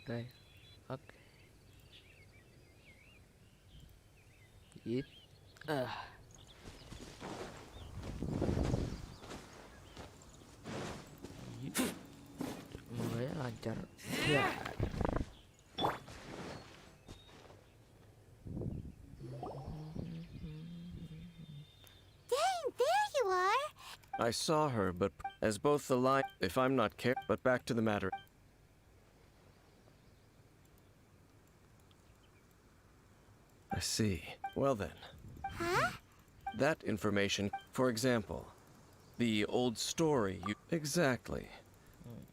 Like, okay. It. Ah. Mulai lancar. Ya. Dang, there you are! I saw her, but as both the line, if I'm not but back to the matter. I see. Well then. Huh? That information, for example, the old story you... Exactly.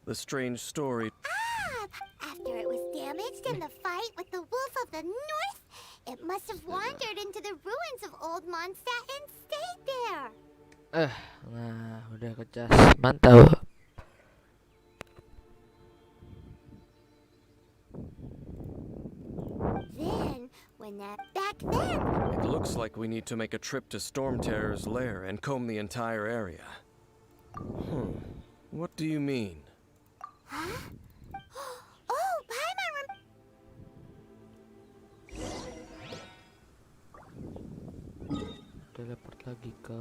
The strange story. Ah! After it was damaged in the fight with the Wolf of the North, it must have wandered into the ruins of Old Mondstadt and stayed there. Nah, udah kecas. Mantap. Then, when that back then, It looks like we need to make a trip to Storm Terror's lair and comb the entire area. What do you mean? huh? Oh, Paimon Teleport lagi ke.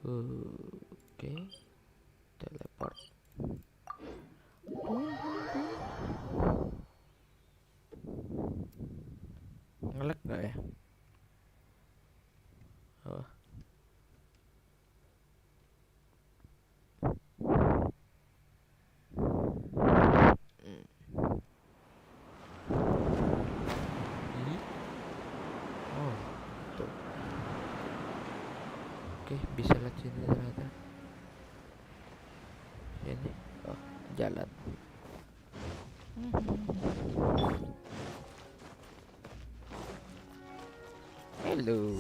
Oke. Teleport. Ngelek nggak ya? Oh. Oh, tuh. Oke, bisa lihat sini ternyata. Sini. Oh, jalan. Hello.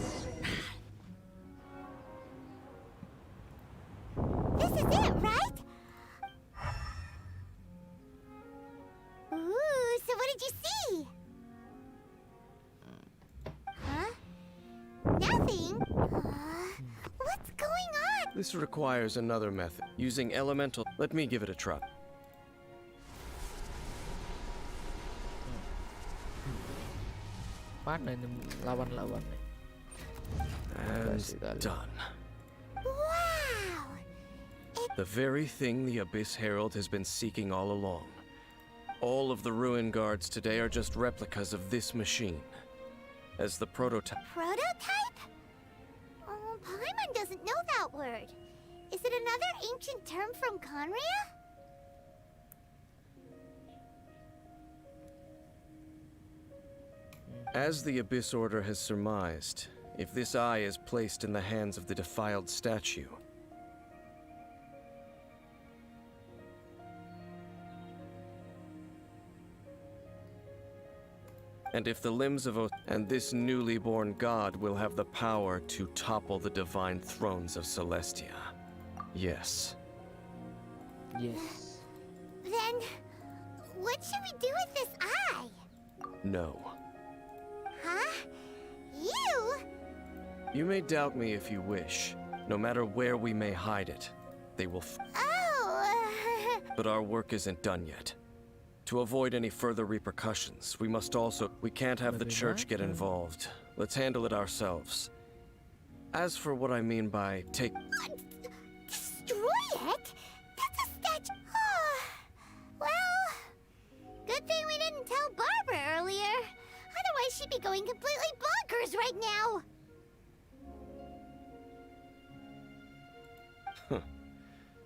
This is it, right? Ooh, so what did you see? Huh? Nothing? What's going on? This requires another method. Using elemental... Let me give it a try. Mana ini lawan-lawannya? And done. Wow! The very thing the Abyss Herald has been seeking all along. All of the Ruin Guards today are just replicas of this machine. As the prototype. Prototype? Oh, Paimon doesn't know that word. Is it another ancient term from Conria? As the Abyss Order has surmised, if this eye is placed in the hands of the defiled statue, and if the limbs of and this newly born god will have the power to topple the divine thrones of Celestia. Yes. Yes. Then, what should we do with this eye? No. Huh? You? You may doubt me if you wish. No matter where we may hide it, they will Oh. But our work isn't done yet. To avoid any further repercussions, we can't have the church get involved. Let's handle it ourselves. As for what I mean by Destroy it? That's a statue. Well, good thing we didn't tell Barbara earlier. Otherwise, she'd be going completely bonkers right now.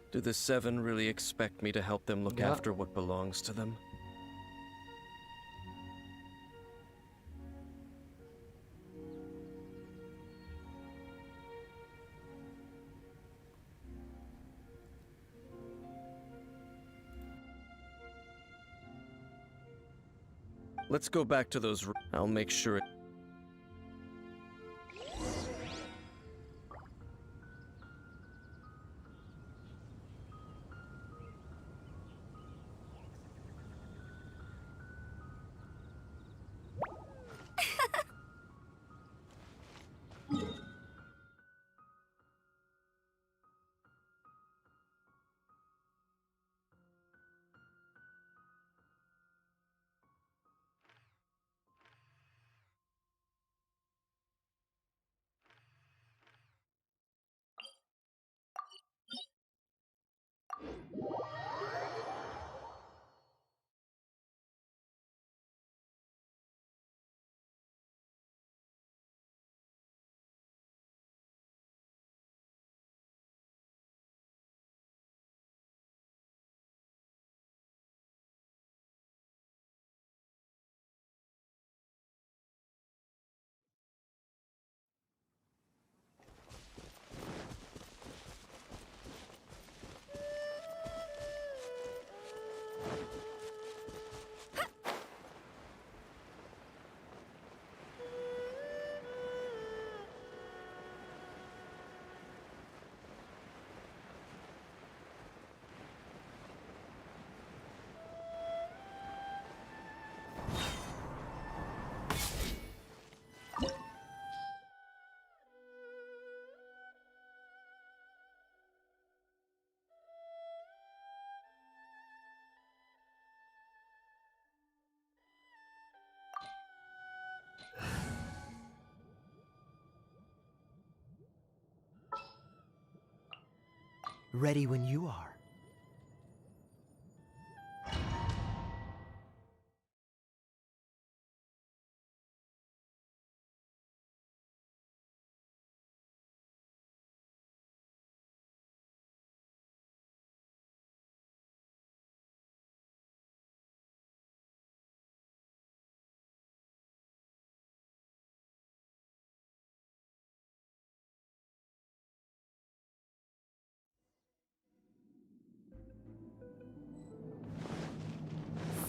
Do the Seven really expect me to help them look after what belongs to them? Let's go back to those. I'll make sure it. Ready when you are.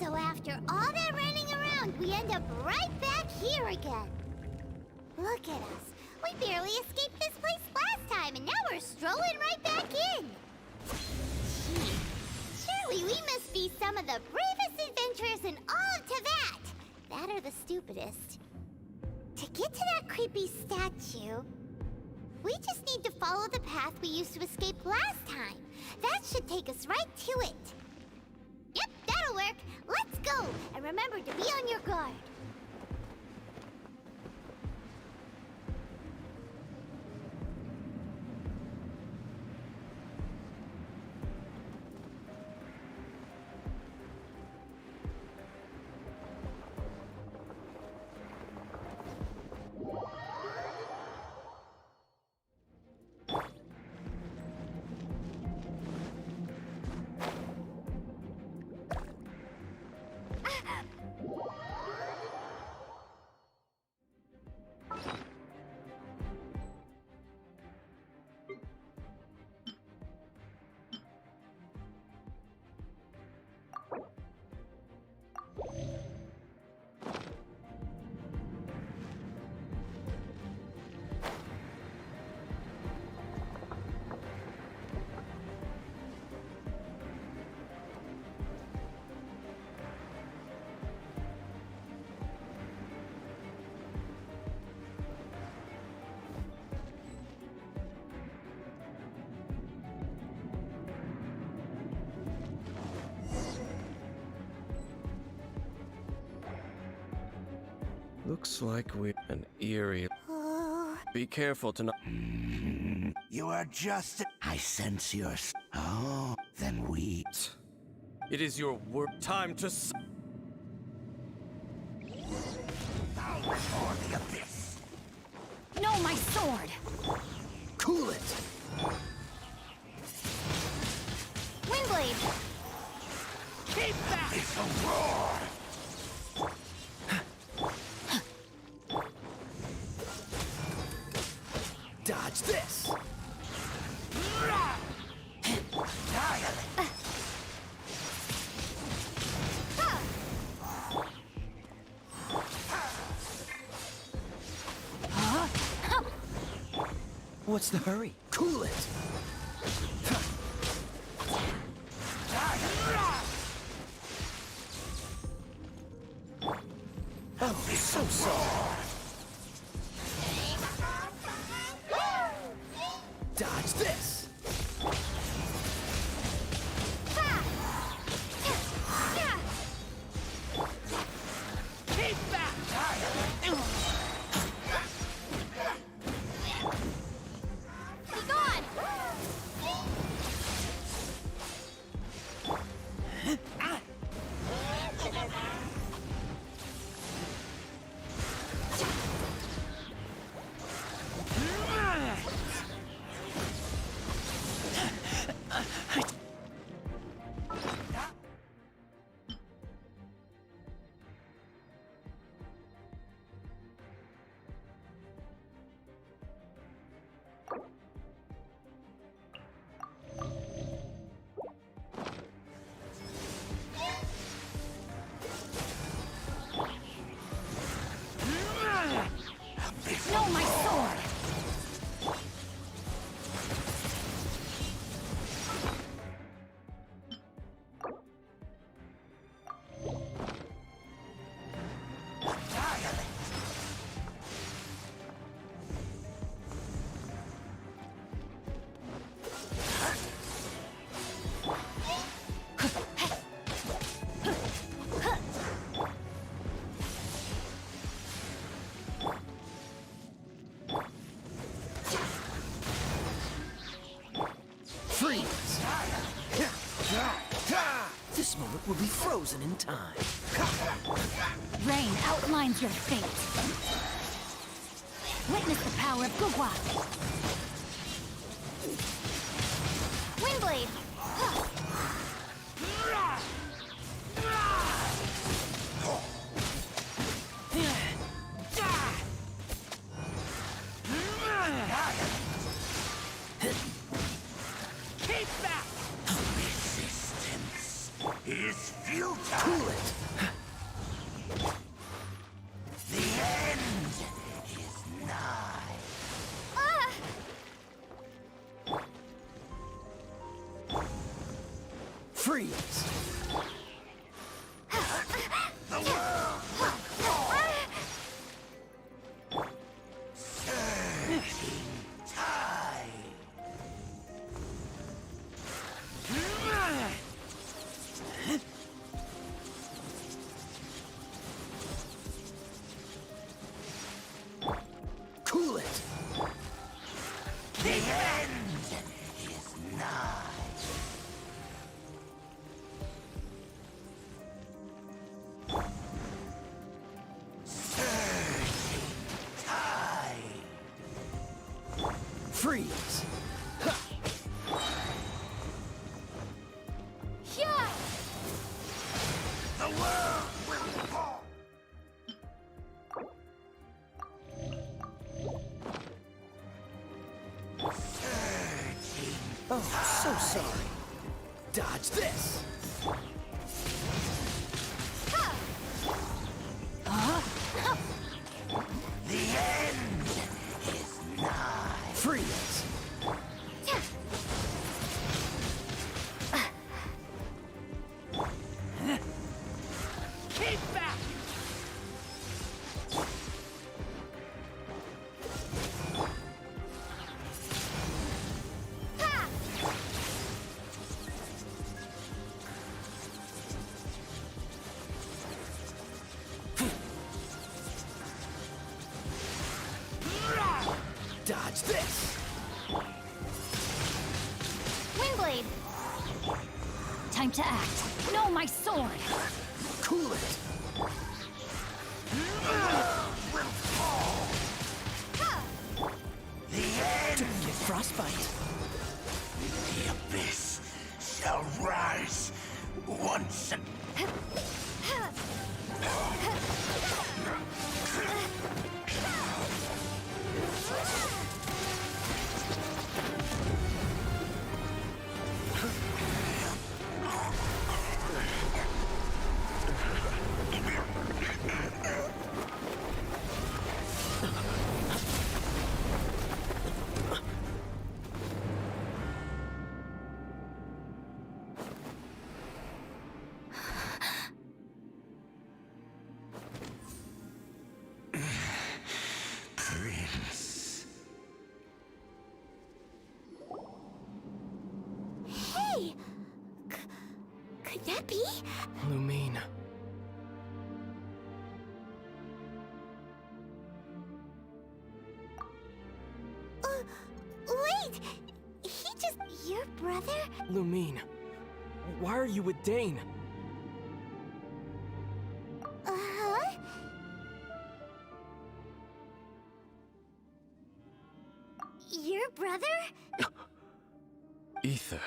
So after all that running around, we end up right back here again. Look at us. We barely escaped this place last time, and now we're strolling right back in. Gee, surely we must be some of the bravest adventurers in all of Teyvat. That or the stupidest. To get to that creepy statue, we just need to follow the path we used to escape last time. That should take us right to it. Yep, that'll work. Let's go! And remember to be on your guard. Looks like we an eerie. Be careful to not. You are just. I sense your. Oh, then we. It is your work time to. Bow before the abyss. No, my sword! Cool it! Windblade! Keep that! It's a roar! Dodge this! Annihilate! What's the hurry? Cool it! Oh, it's so sore! Dodge this! Keep that! Be gone! No, my sword! Free! This moment will be frozen in time. Rain outlines your fate. Witness the power of Gugwa. Windblade. Keep back! Resistance is futile. Cool it! The end is nigh. Freeze! The world will fall. Surging tide. Cool it! The end is nigh. Surging tide. Freeze! Yeah! The world will fall. Surging. Oh, so sorry. Dodge this! The end is nigh. Freeze! Keep back! Dodge this! Windblade. Time to act. No, my sword. Cool it! The end. Don't get frostbite. The abyss shall rise once again. Prince. Hey! Could that be? Lumine. Wait! He just... Your brother? Lumine. Why are you with Dane? Uh-huh? Your brother? Ether.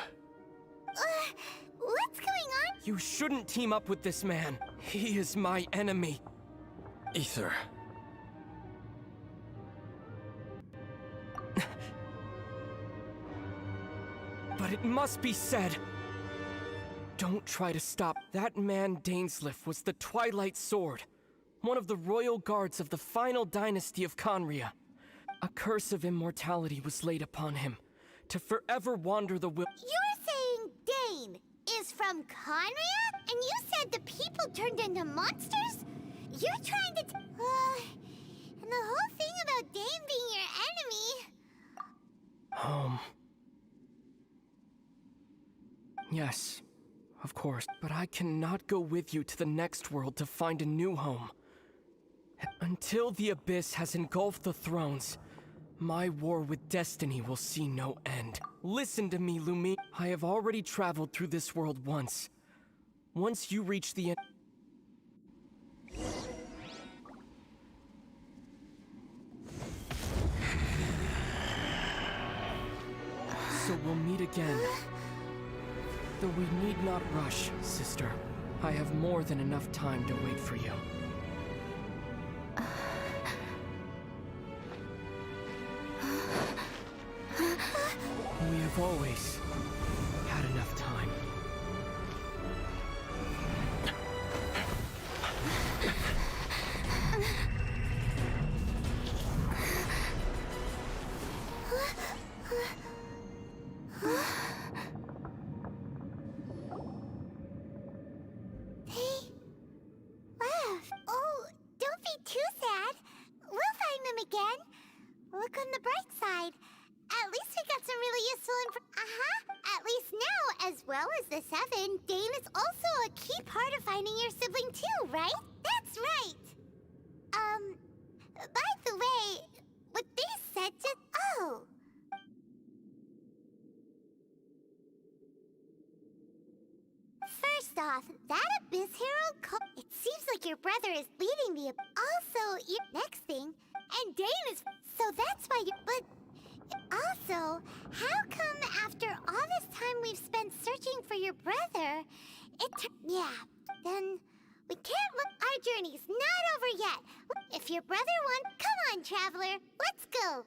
What's going on? You shouldn't team up with this man. He is my enemy. Ether. But it must be said. Don't try to stop. That man Dainsleif was the Twilight Sword, one of the royal guards of the final dynasty of Conria. A curse of immortality was laid upon him, to forever wander the will. You're saying Dane is from Conria? And you said the people turned into monsters? You're trying to... and the whole thing about Dane being your enemy... Home. Yes, of course. But I cannot go with you to the next world to find a new home. Until the Abyss has engulfed the thrones, my war with destiny will see no end. Listen to me, Lumine. I have already traveled through this world once. Once you reach the end. So we'll meet again. Though we need not rush, sister. I have more than enough time to wait for you. We have always had enough time. Left. Oh, don't be too sad. We'll find them again. Look on the bright side. At least we got some really useful At least now, as well as the Seven, Dane is also a key part of finding your sibling too, right? That's right. By the way, what they said just... Oh. First off, that Abyss Herald it seems like your brother is leading the Also, next thing, and Dane is... So that's why you... But... Also, how come after all this time we've spent searching for your brother, yeah, then we can't look... Our journey's not over yet. If your brother wants... Come on, Traveler, let's go.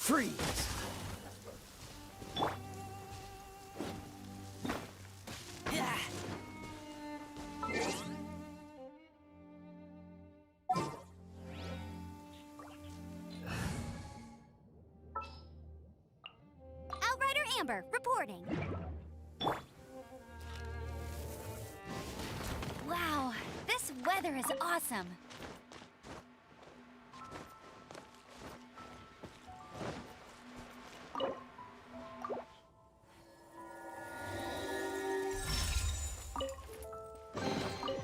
Freeze! Outrider Amber, reporting. Wow, this weather is awesome.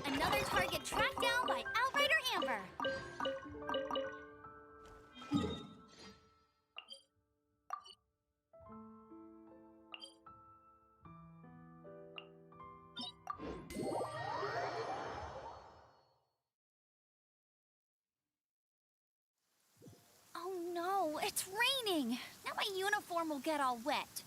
Another target tracked down by Outrider Amber. Oh no, it's raining. Now my uniform will get all wet.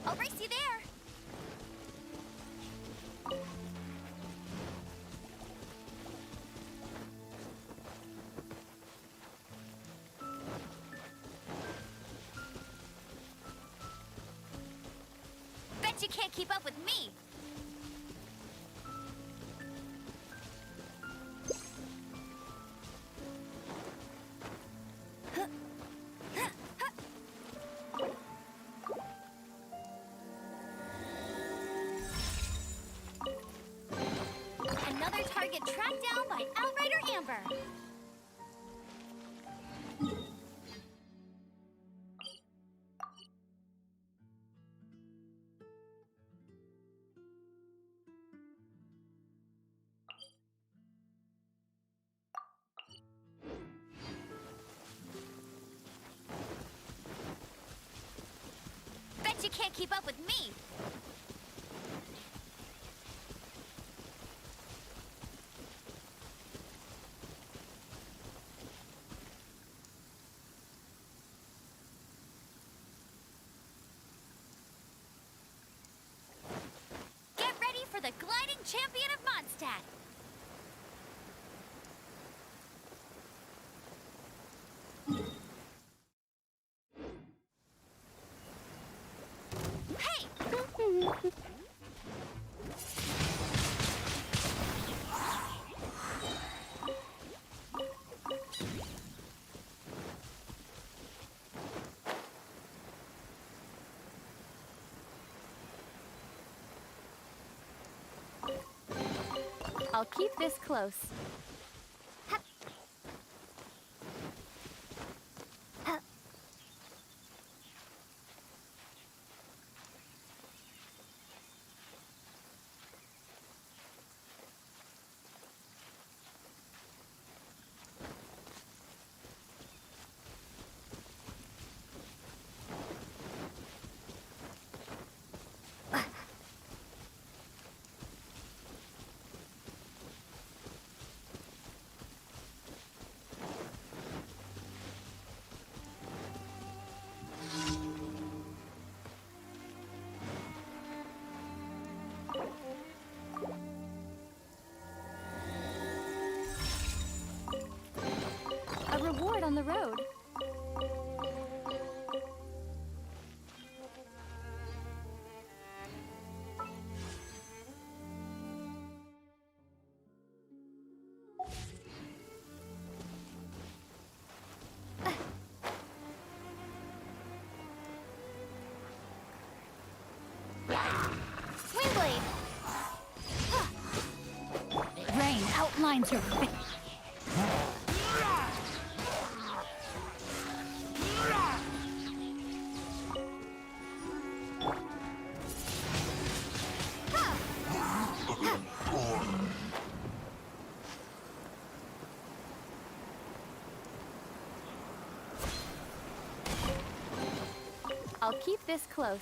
I'll race you there. Bet you can't keep up with me. Another target tracked down by Outrider Amber. Bet you can't keep up with me. Get ready for the gliding champion of Mondstadt. Hey! I'll keep this close. reward on the road. Windblade! Rain outlines your face. I'll keep this close.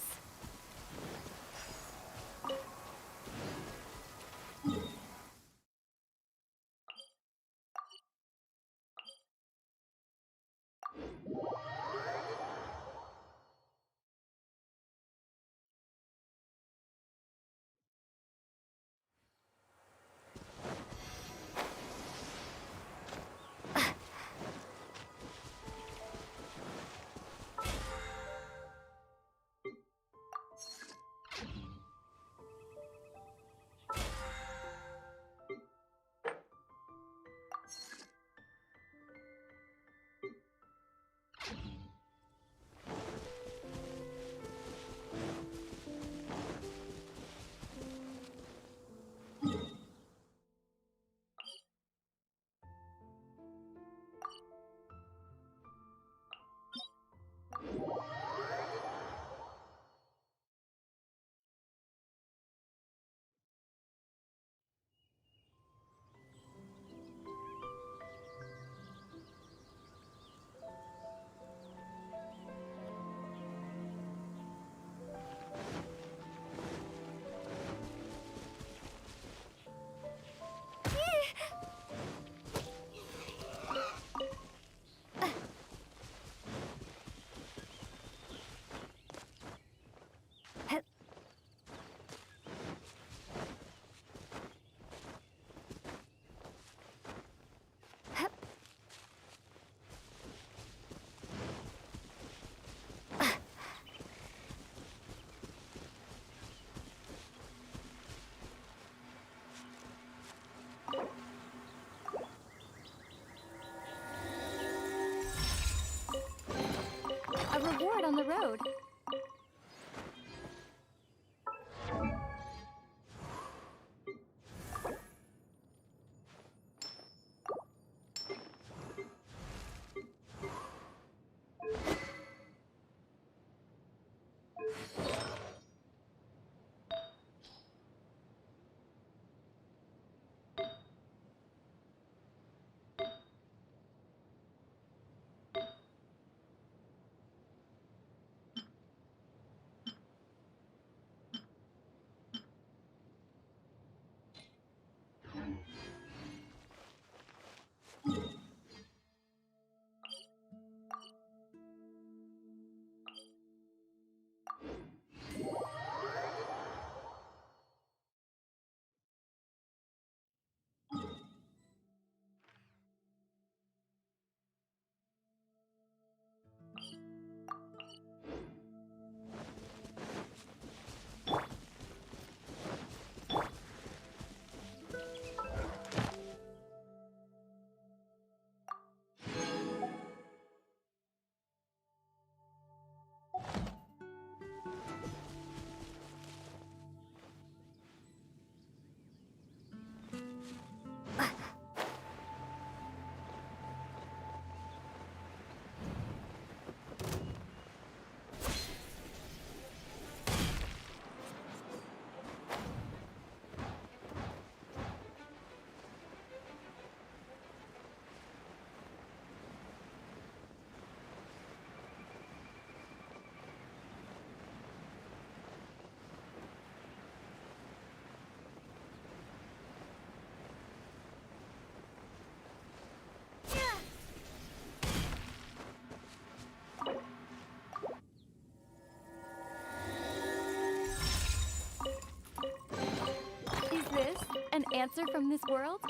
A reward on the road. Is this an answer from this world?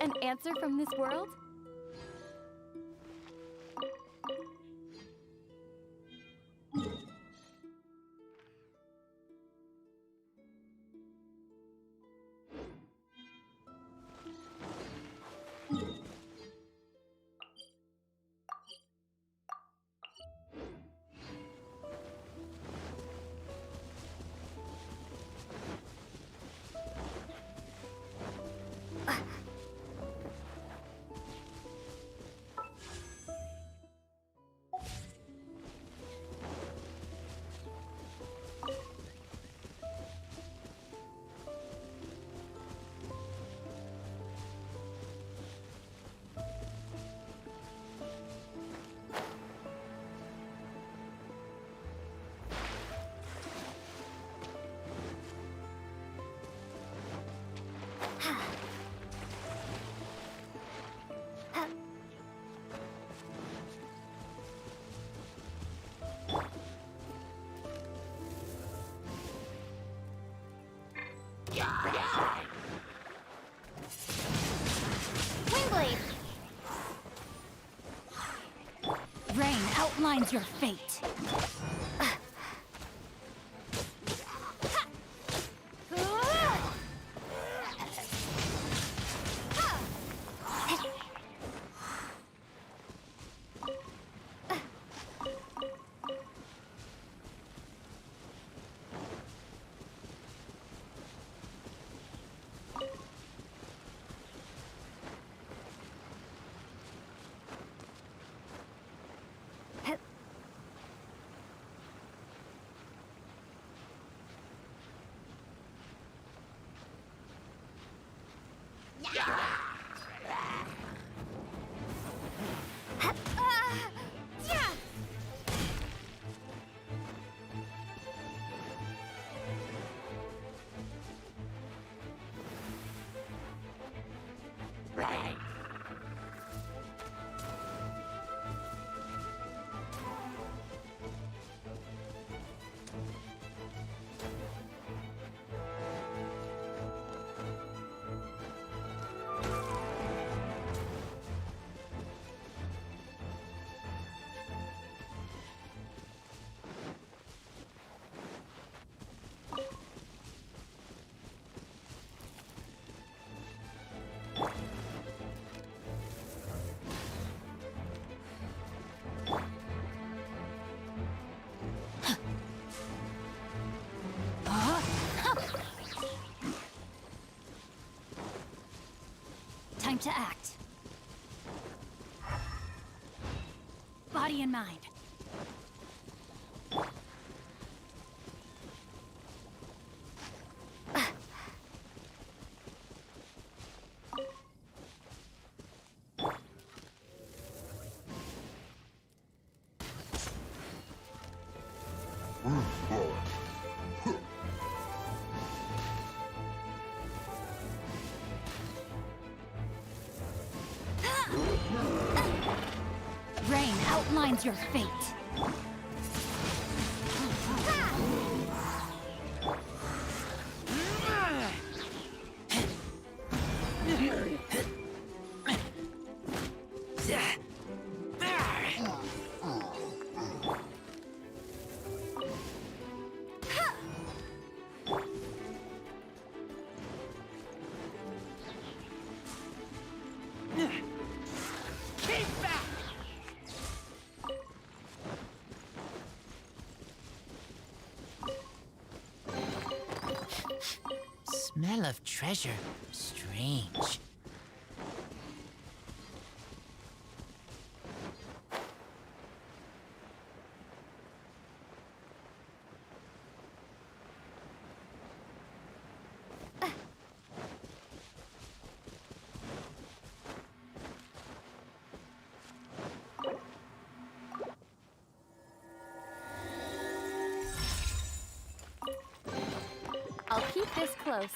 An answer from this world? Windblade! Rain outlines your fate. Time to act. Body and mind. Rain outlines your fate. Smell of treasure. Strange. I'll keep this close.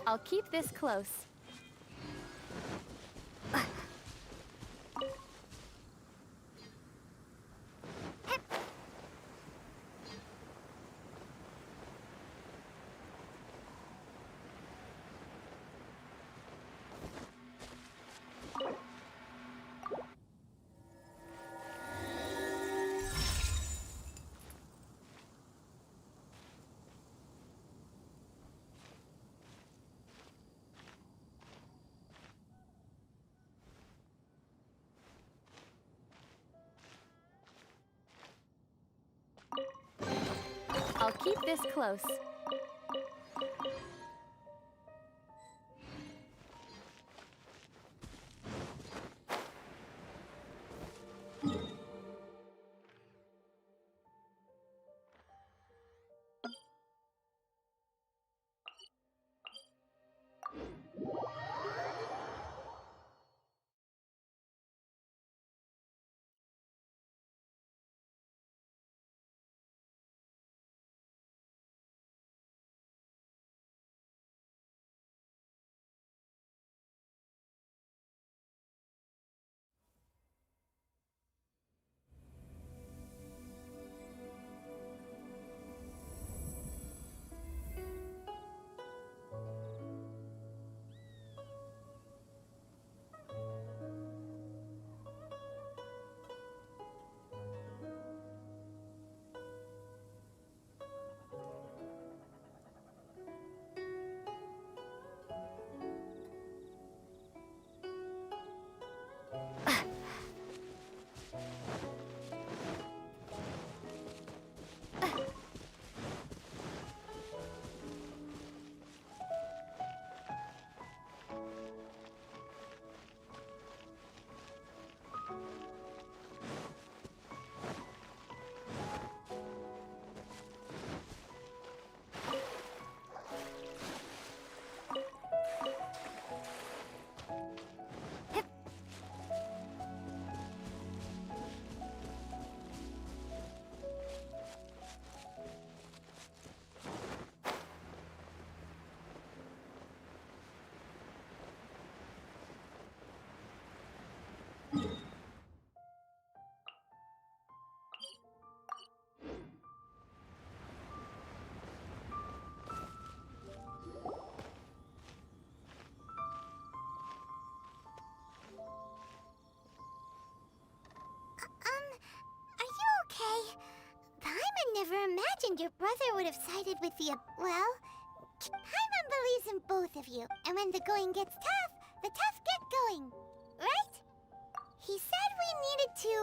I'll keep this close. I'll keep this close. Are you okay? Paimon never imagined your brother would have sided with the... Well, Paimon believes in both of you. And when the going gets tough, the tough get going. Right? He said we needed to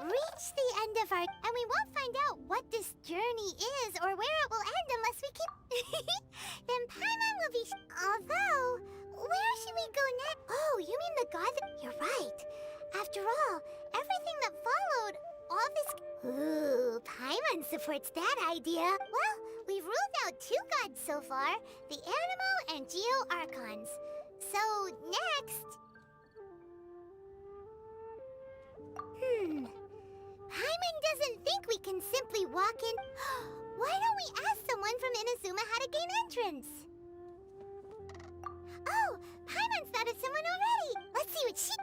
reach the end of our... And we won't find out what this journey is or where it will end unless we keep... Then Paimon will be... Although, where should we go next? Oh, you mean the god that... You're right. After all, everything that followed, all this... Ooh, Paimon supports that idea. Well, we've ruled out 2 gods so far, the Animo and Geo Archons. So, next... Paimon doesn't think we can simply walk in... Why don't we ask someone from Inazuma how to gain entrance? Oh, Paimon's thought of someone already. Let's see what she...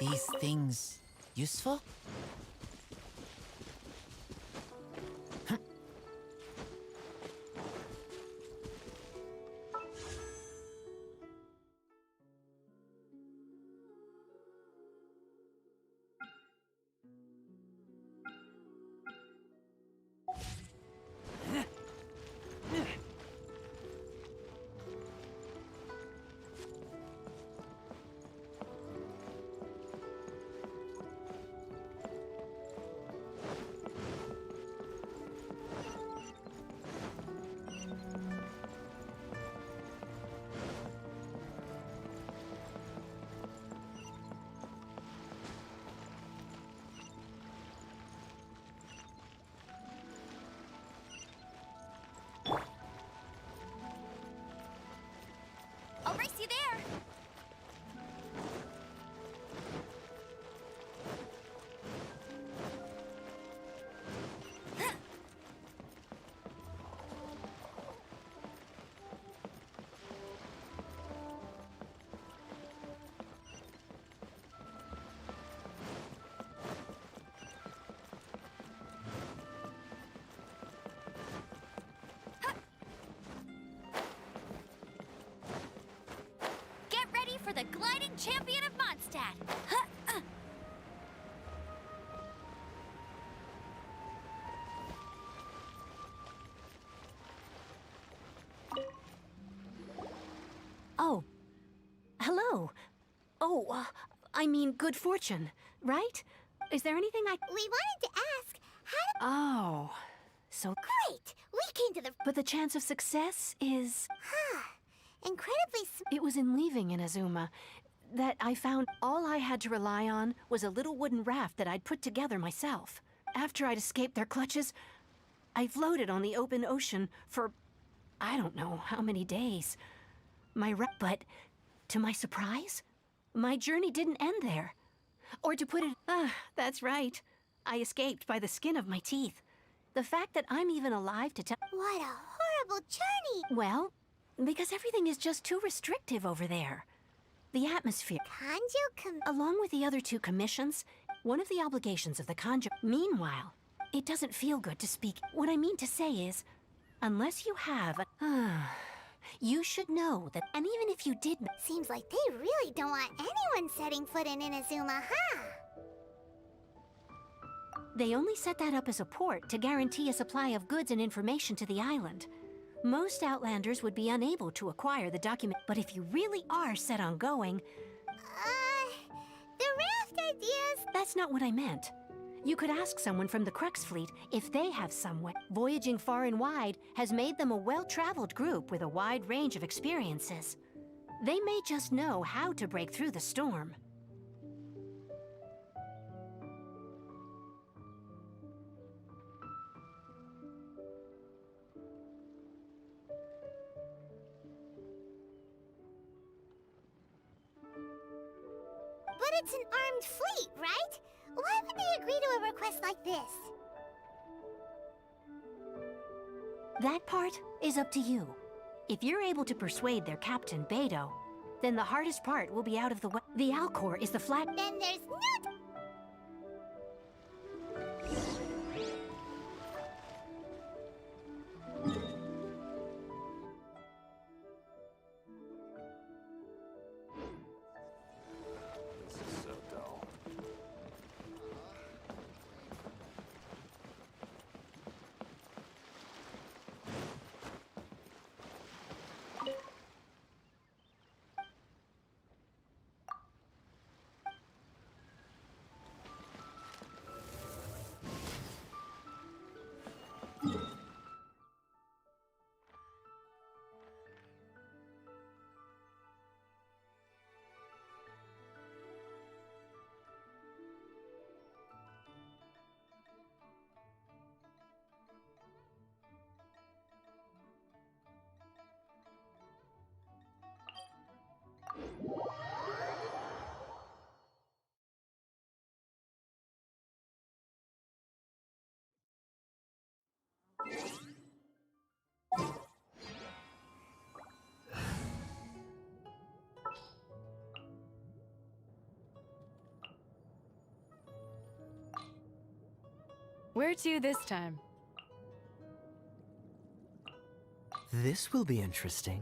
these things useful? I'll race you there. Get ready for the gliding champion of Mondstadt. Oh. Hello. Oh, I mean, good fortune, right? Is there anything I... We wanted to ask, how to... Oh. So... Great! We came to the... But the chance of success is... Incredibly It was in leaving Inazuma that I found all I had to rely on was a little wooden raft that I'd put together myself. After I'd escaped their clutches, I floated on the open ocean for... I don't know how many days. But, to my surprise, my journey didn't end there. Or to put it... that's right. I escaped by the skin of my teeth. The fact that I'm even alive to tell... What a horrible journey! Well, because everything is just too restrictive over there. The atmosphere... Along with the other two commissions, one of the obligations of the conjure... Meanwhile, it doesn't feel good to speak. What I mean to say is, unless you have you should know that... And even if you did... Seems like they really don't want anyone setting foot in Inazuma, huh? They only set that up as a port to guarantee a supply of goods and information to the island. Most Outlanders would be unable to acquire the document, but if you really are set on going... The raft ideas... That's not what I meant. You could ask someone from the Crux Fleet if they have some way. Voyaging far and wide has made them a well-traveled group with a wide range of experiences. They may just know how to break through the storm. But it's an armed fleet, right? Why would they agree to a request like this? That part is up to you. If you're able to persuade their captain, Beidou, then the hardest part will be out of the way. The Alcor is the flag... Then there's no... This is so dull. Where to this time? This will be interesting.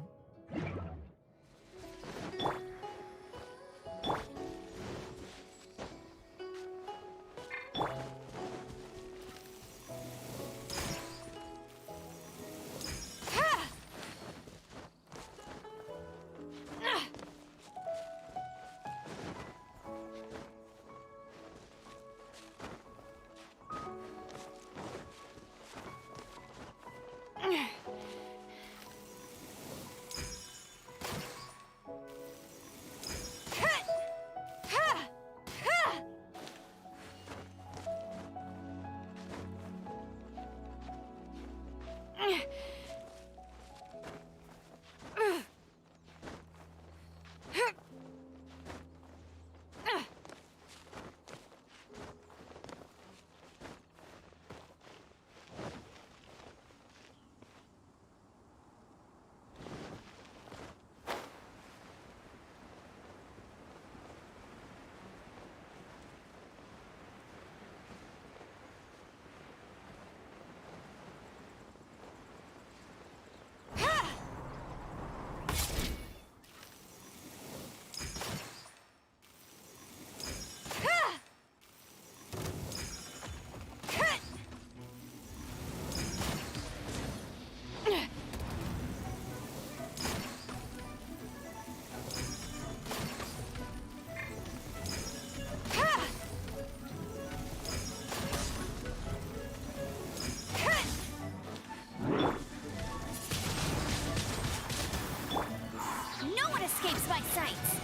No one escapes my sights!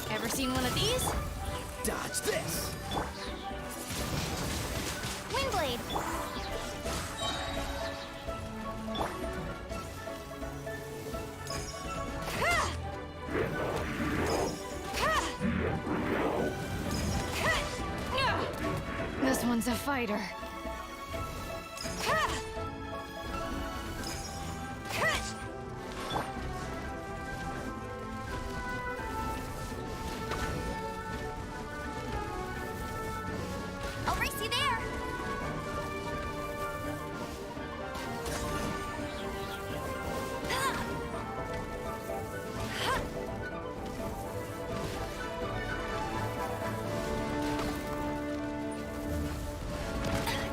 Ever seen one of these? Dodge this! Windblade! This one's a fighter. I'll race you there!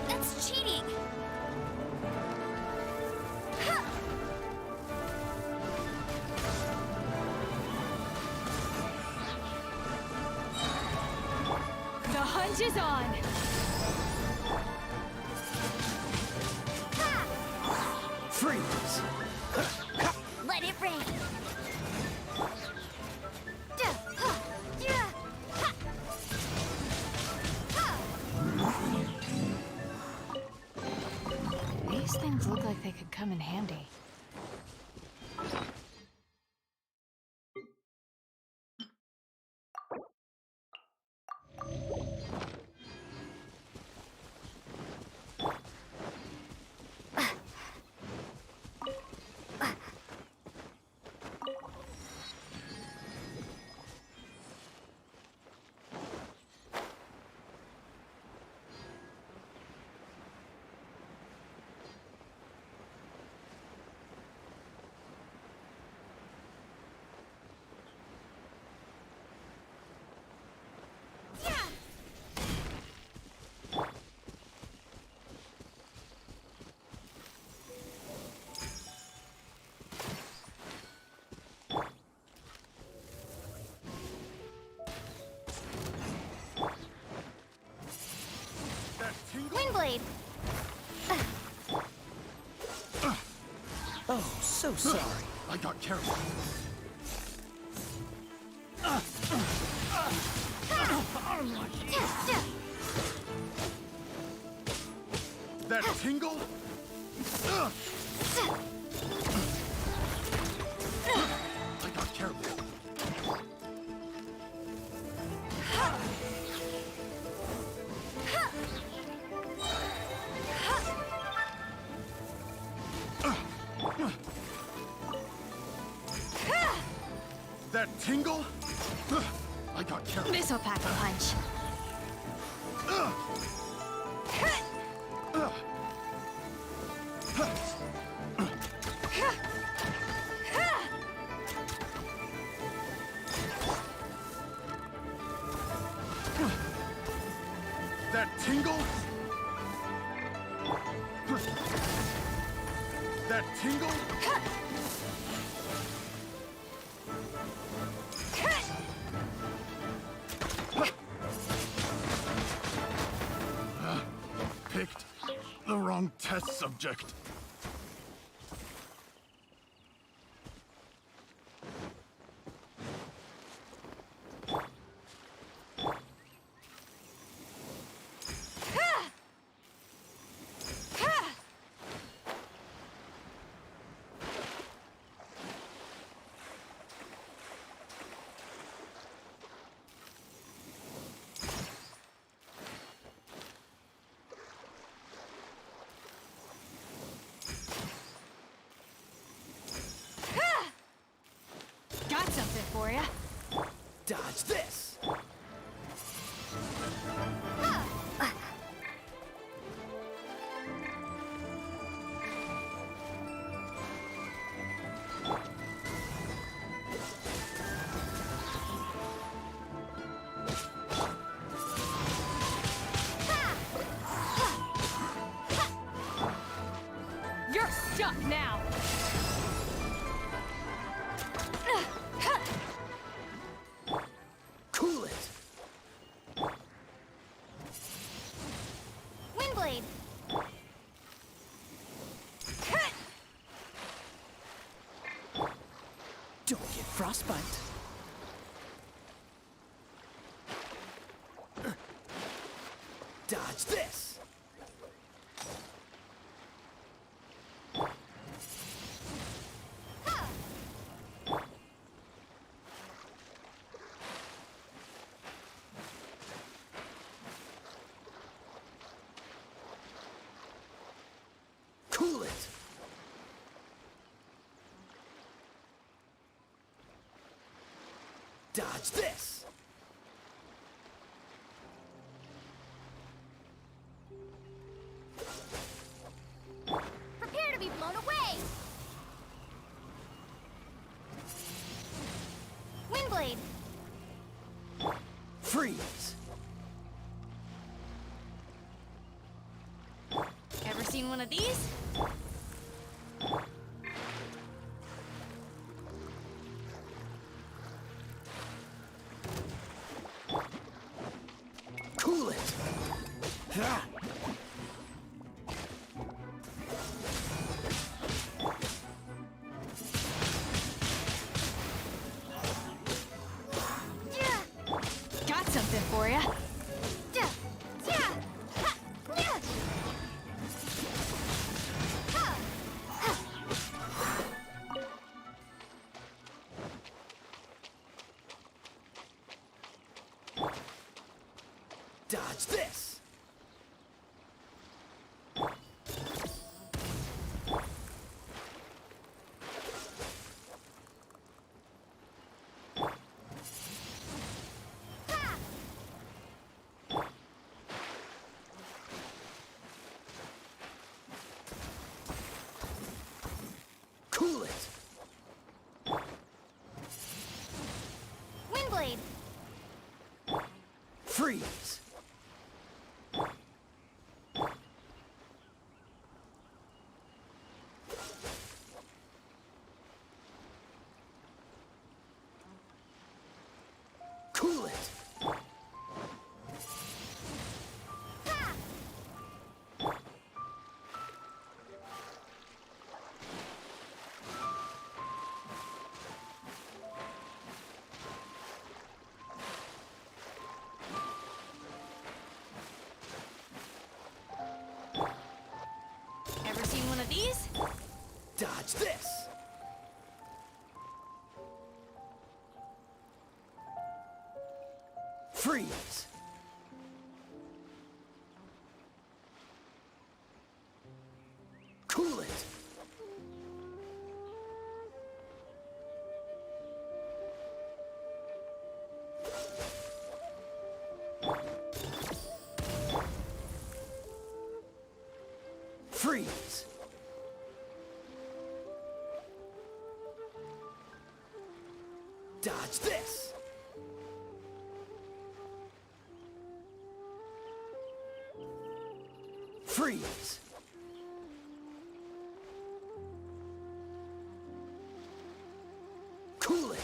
That's cheating! The hunt is on! Freeze! Let it rain! These things look like they could come in handy. Windblade! Oh, so sorry. I got carried. That tingle? I got carried. That tingle? I got carried. This'll pack a punch. That tingle? That tingle? Picked the wrong test subject. Got something for ya. Dodge this! You're stuck now. Cool it! Windblade. Don't get frostbite. Dodge this! Cool it! Dodge this! Prepare to be blown away. Windblade. Freeze! Ever seen one of these? Cool it! Ha! Got something for ya. Dodge this! Cool it! Windblade. Freeze! Cool it! Ever seen one of these? Dodge this! Freeze! Cool it! Freeze! Dodge this! Freeze! Cool it!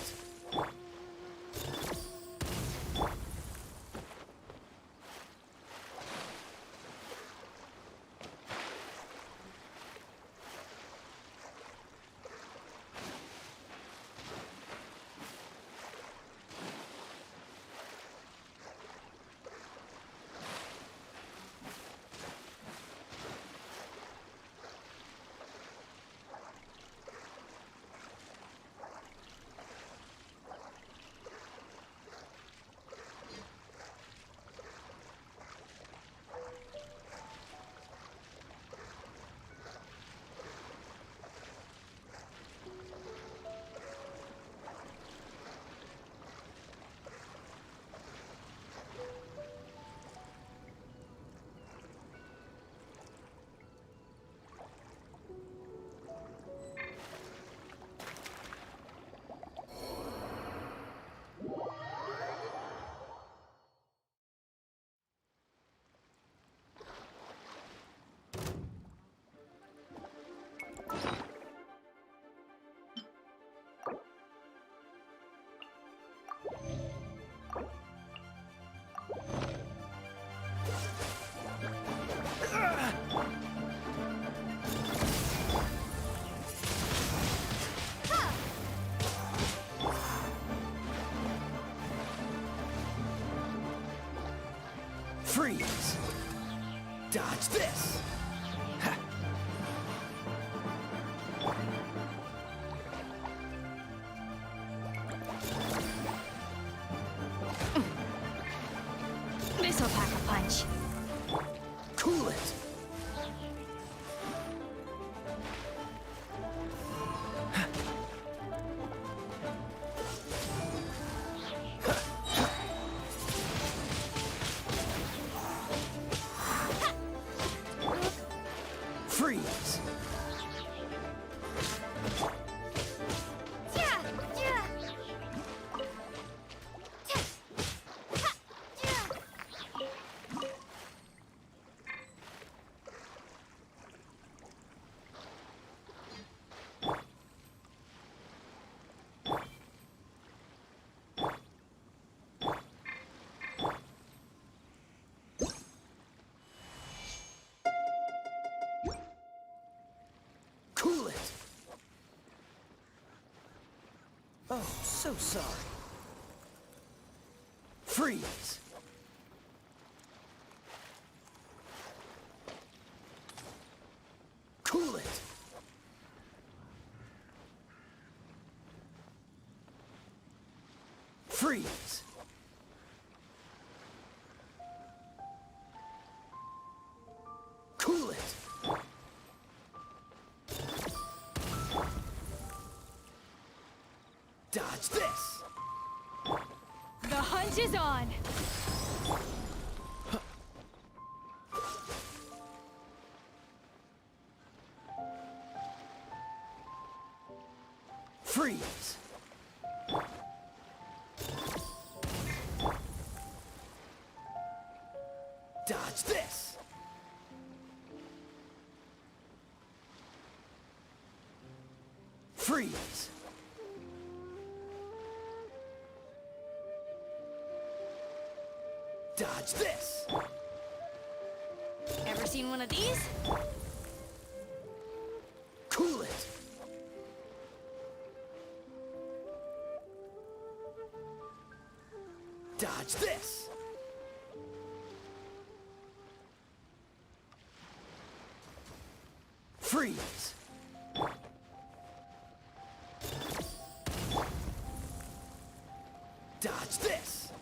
Freeze! Dodge this! Ha. This'll pack a punch. Cool it! Freeze! Yeah, yeah. Yeah. Ha, yeah. Cool it! Oh, so sorry. Freeze! Cool it! Freeze! Cool it! Dodge this! The hunt is on! Freeze! Dodge this! Freeze! Dodge this! Ever seen one of these? Cool it! Dodge this! Freeze! Dodge this!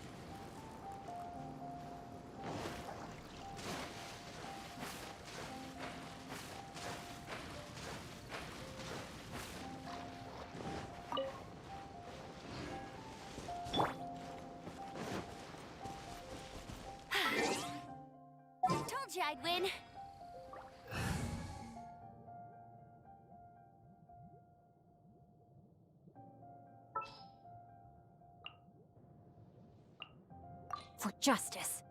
Told you I'd win. For justice.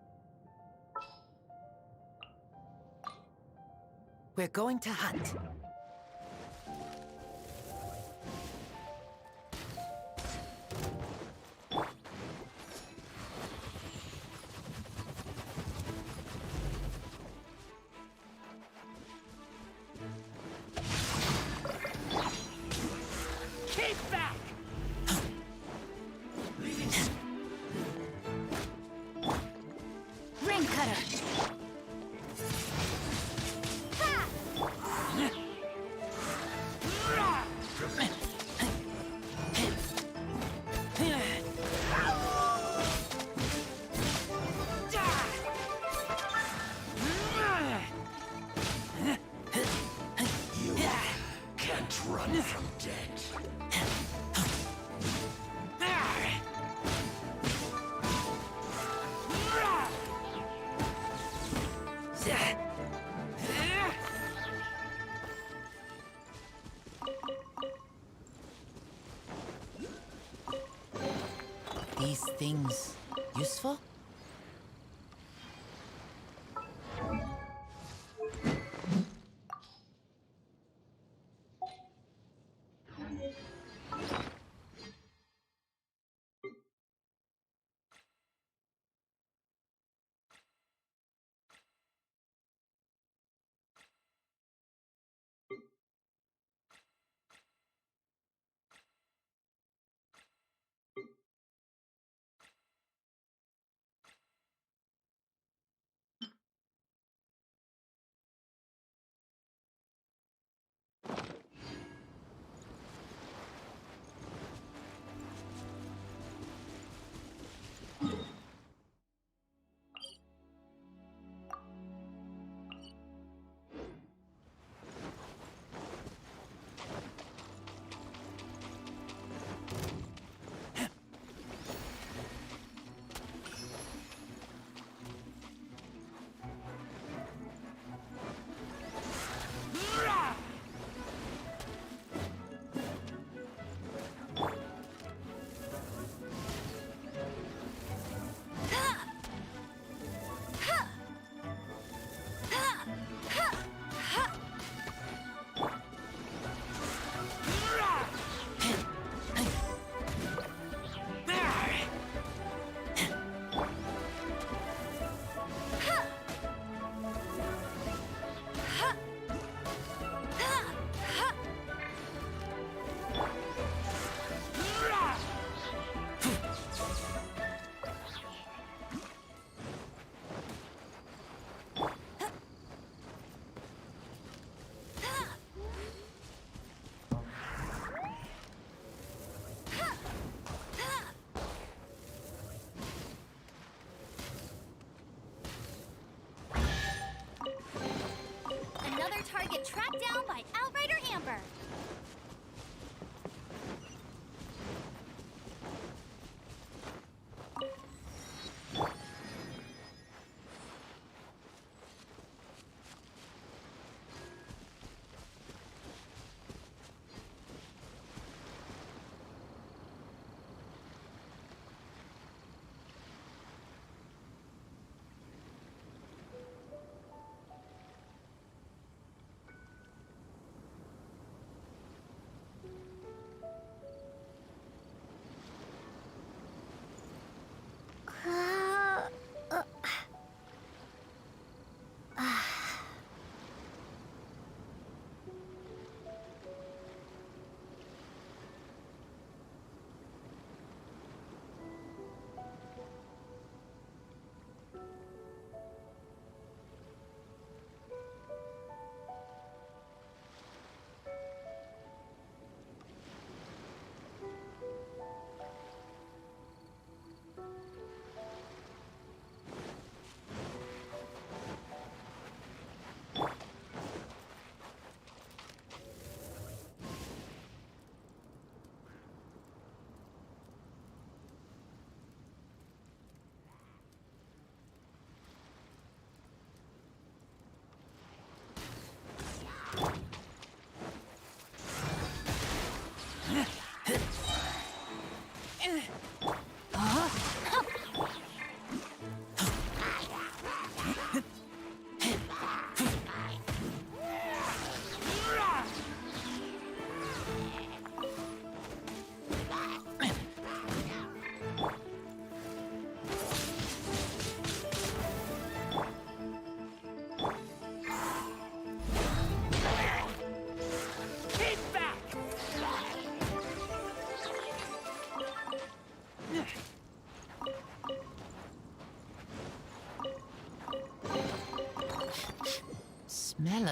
We're going to hunt. Keep back! Ring cutter. You can't run from death. These things useful?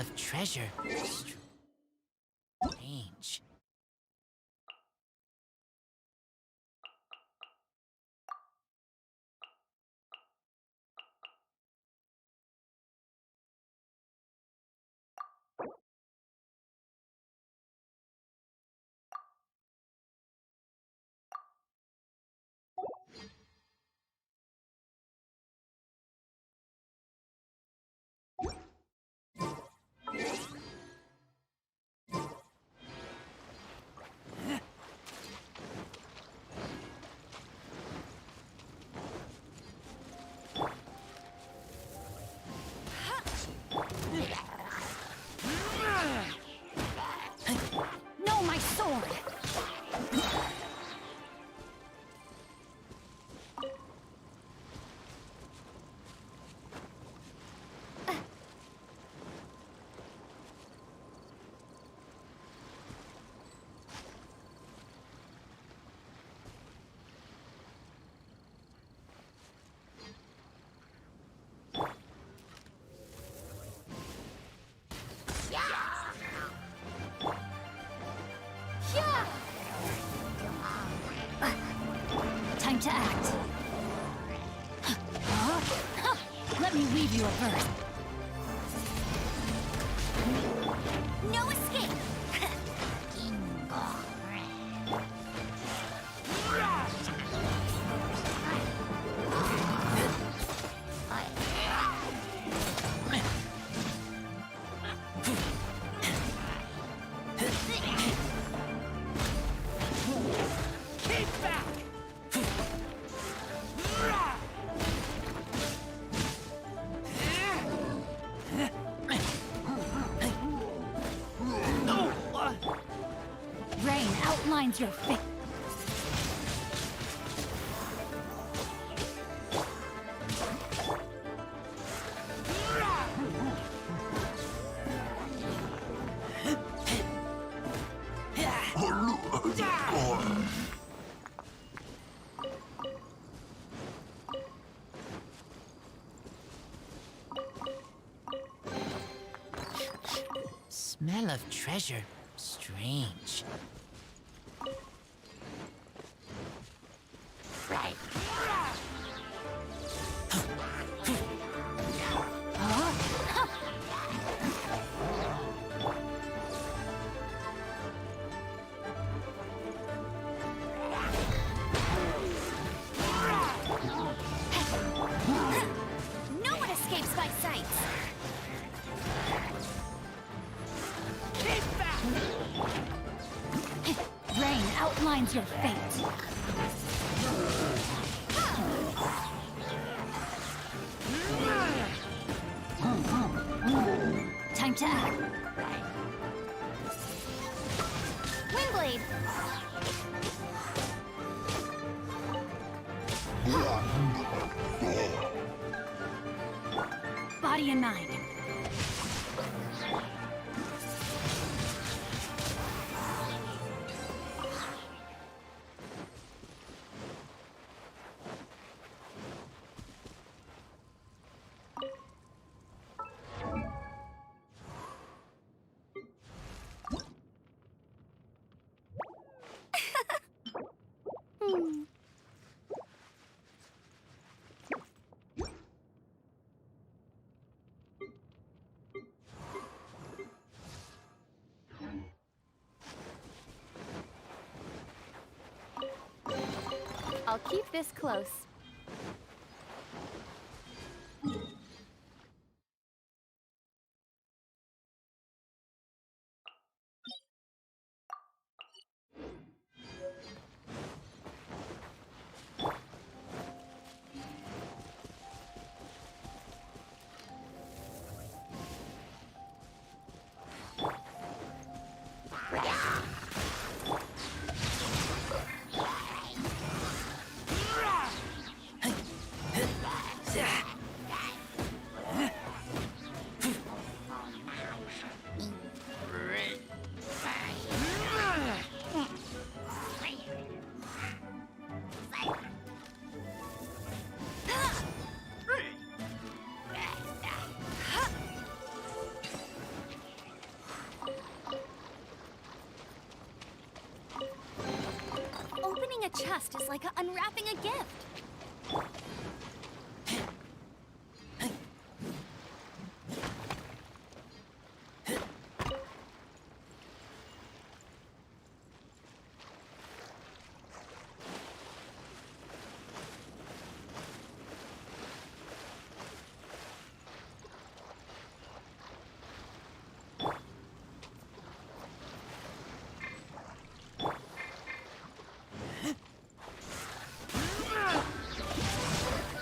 of treasure. Strange. No, my sword! Time to act. Let me weave you a verse. No escape! Rain outlines your fate. Smell of treasure. Strange. Right. No one escapes my sight! Rain outlines your fate. Time to act. Windblade! Body and mind. I'll keep this close. chest is like unwrapping a gift.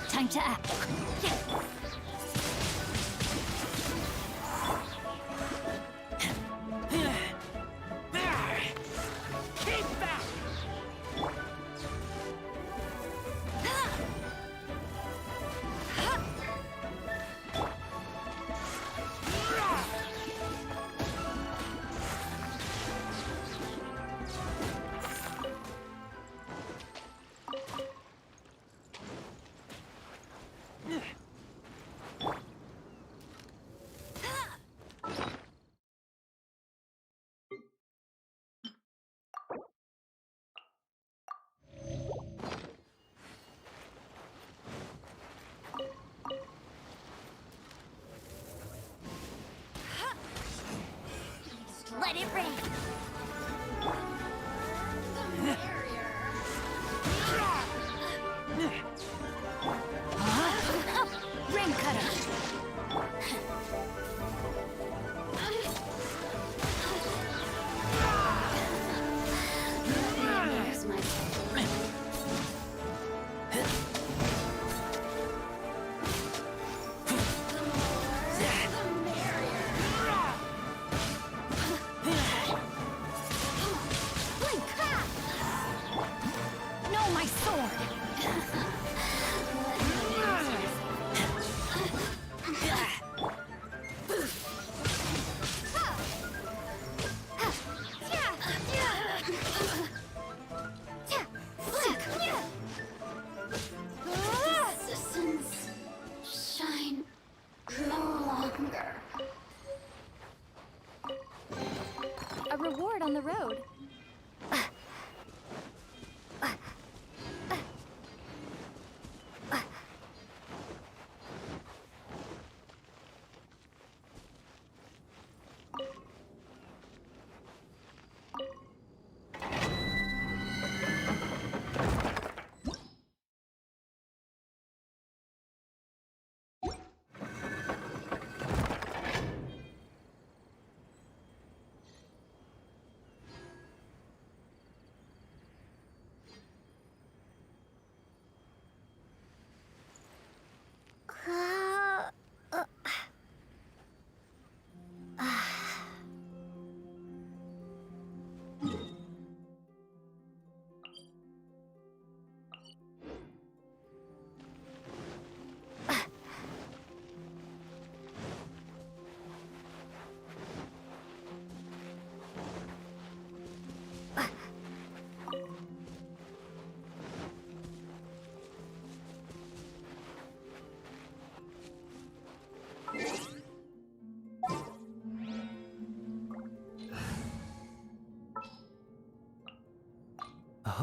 Time to act. Keep back! Let it rain. Rain cutter. Here's my No, my sword. citizens shine no longer. A reward on the road.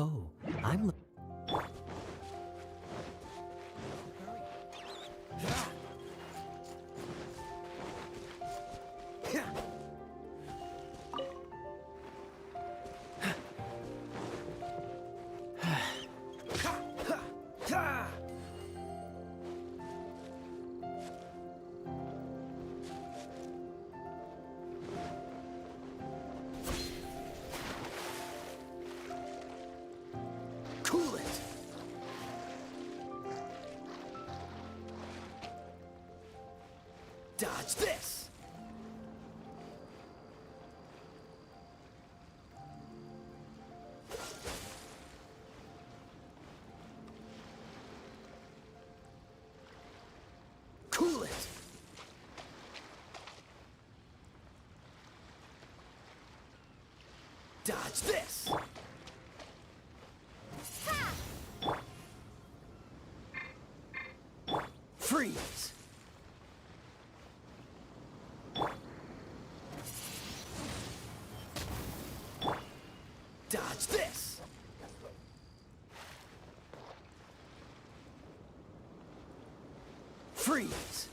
Oh, I'm... Cool it! Dodge this! Cool it! Dodge this! Freeze! Dodge this! Freeze!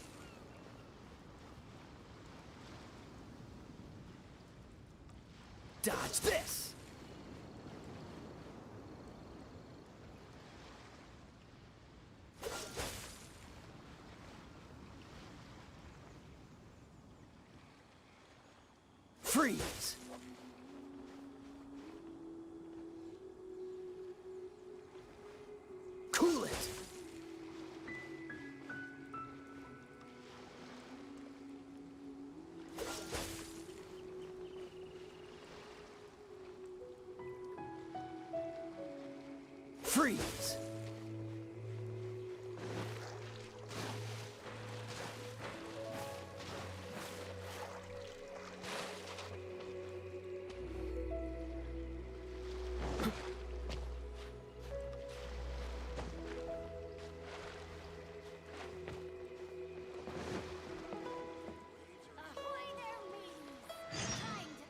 Dodge this! Freeze! Cool it! Freeze! Ahoy there, mateys! Time to...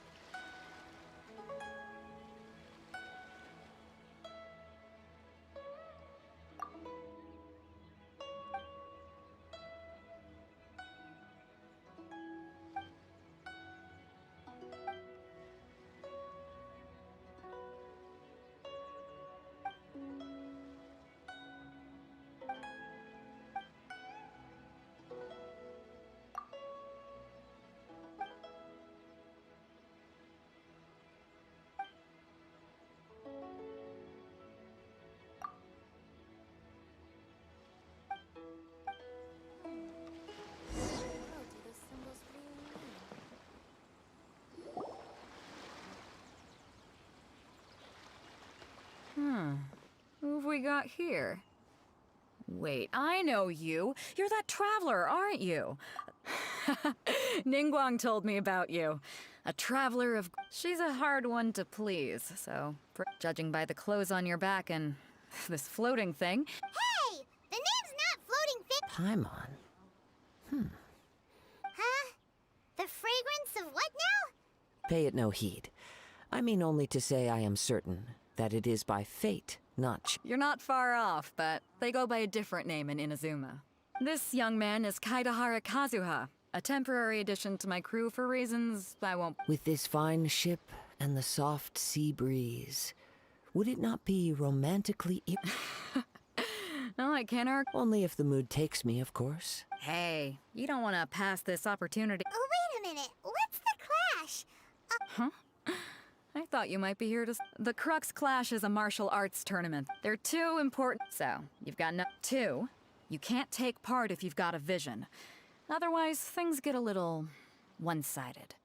Who have we got here? Wait, I know you. You're that traveler, aren't you? Ningguang told me about you. A traveler of... She's a hard one to please, so... Judging by the clothes on your back and this floating thing... Hey! The name's not Floating Fish... Paimon. Huh? The fragrance of what now? Pay it no heed. I mean only to say I am certain that it is by fate, not You're not far off, but they go by a different name in Inazuma. This young man is Kaidahara Kazuha, a temporary addition to my crew for reasons I won't... With this fine ship and the soft sea breeze, would it not be romantically... No, I can't argue. Only if the mood takes me, of course. Hey, you don't want to pass this opportunity. Oh, wait a minute. What's the clash? Huh? I thought you might be here to... The Crux Clash is a martial arts tournament. They're too important. So, you've got no... 2, you can't take part if you've got a vision. Otherwise, things get a little... one-sided.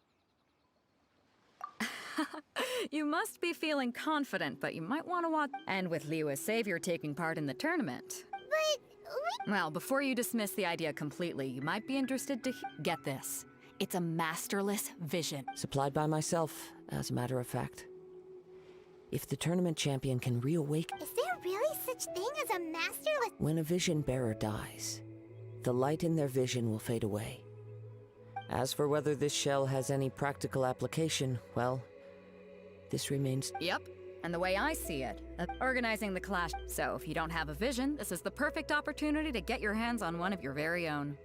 You must be feeling confident, but you might want to watch... And with Liu as savior taking part in the tournament. But... Well, before you dismiss the idea completely, you might be interested to... Get this. It's a masterless vision. Supplied by myself, as a matter of fact. If the tournament champion can reawaken... Is there really such thing as a masterless... When a vision bearer dies, the light in their vision will fade away. As for whether this shell has any practical application, well, this remains... Yep. And the way I see it, organizing the clash. So if you don't have a vision, this is the perfect opportunity to get your hands on one of your very own.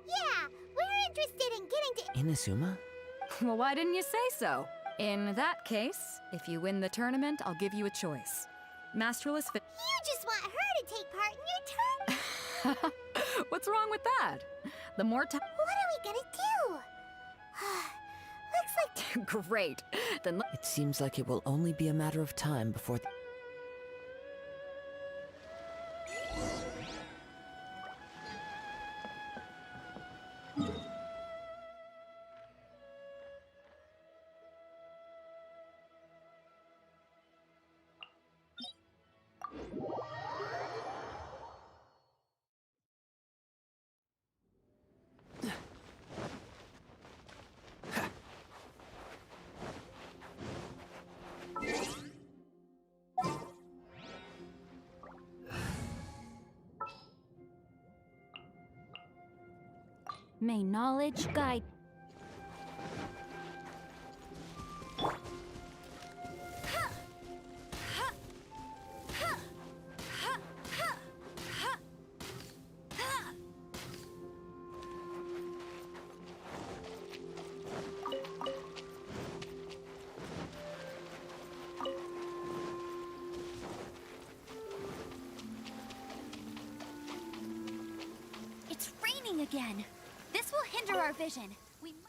Yeah, we're interested in getting to... Inazuma? Well, why didn't you say so? In that case, if you win the tournament, I'll give you a choice. Masterless You just want her to take part in your turn? What's wrong with that? The more time... What are we gonna do? Looks like... Great. Then It seems like it will only be a matter of time before... May knowledge guide. again. This will hinder our vision. We won't.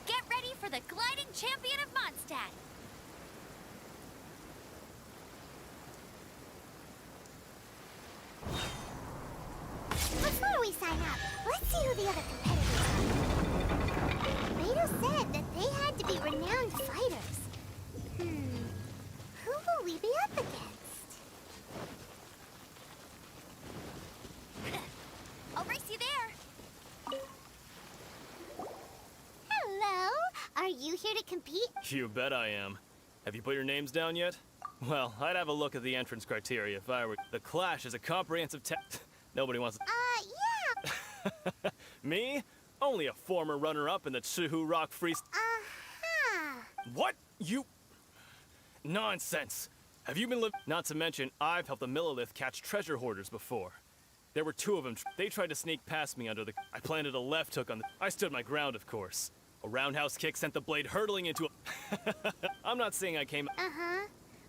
Get ready for the gliding champion of Mondstadt. Before we sign up, let's see who the other competitors are. Beto said that they had to be renowned fighters. Who will we be up against? I'll race you there. Hello, are you here to compete? You bet I am. Have you put your names down yet? Well, I'd have a look at the entrance criteria if I were. The Clash is a comprehensive Nobody wants Yeah. Me? Only a former runner-up in the Chihu Rock Freeze. What? You... Nonsense. Have you been Not to mention, I've helped the Millilith catch treasure hoarders before. There were 2 of them. They tried to sneak past me under the... I planted a left hook on the... I stood my ground, of course. A roundhouse kick sent the blade hurtling into a... I'm not saying I came...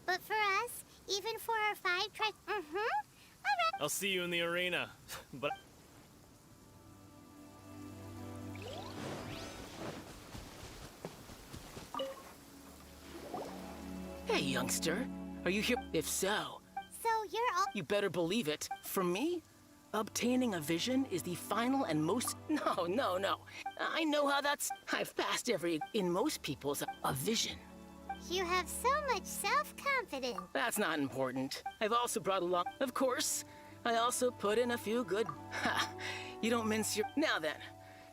But for us, even for our 5 tries... Alright. I'll see you in the arena. But... Hey, youngster. Are you here? If so, So you're all... you better believe it. For me, obtaining a vision is the final and most... No. I know how that's... I've passed every... In most people's, a vision. You have so much self-confidence. That's not important. I've also brought along... Of course, I also put in a few good... Ha! You don't mince your... Now then,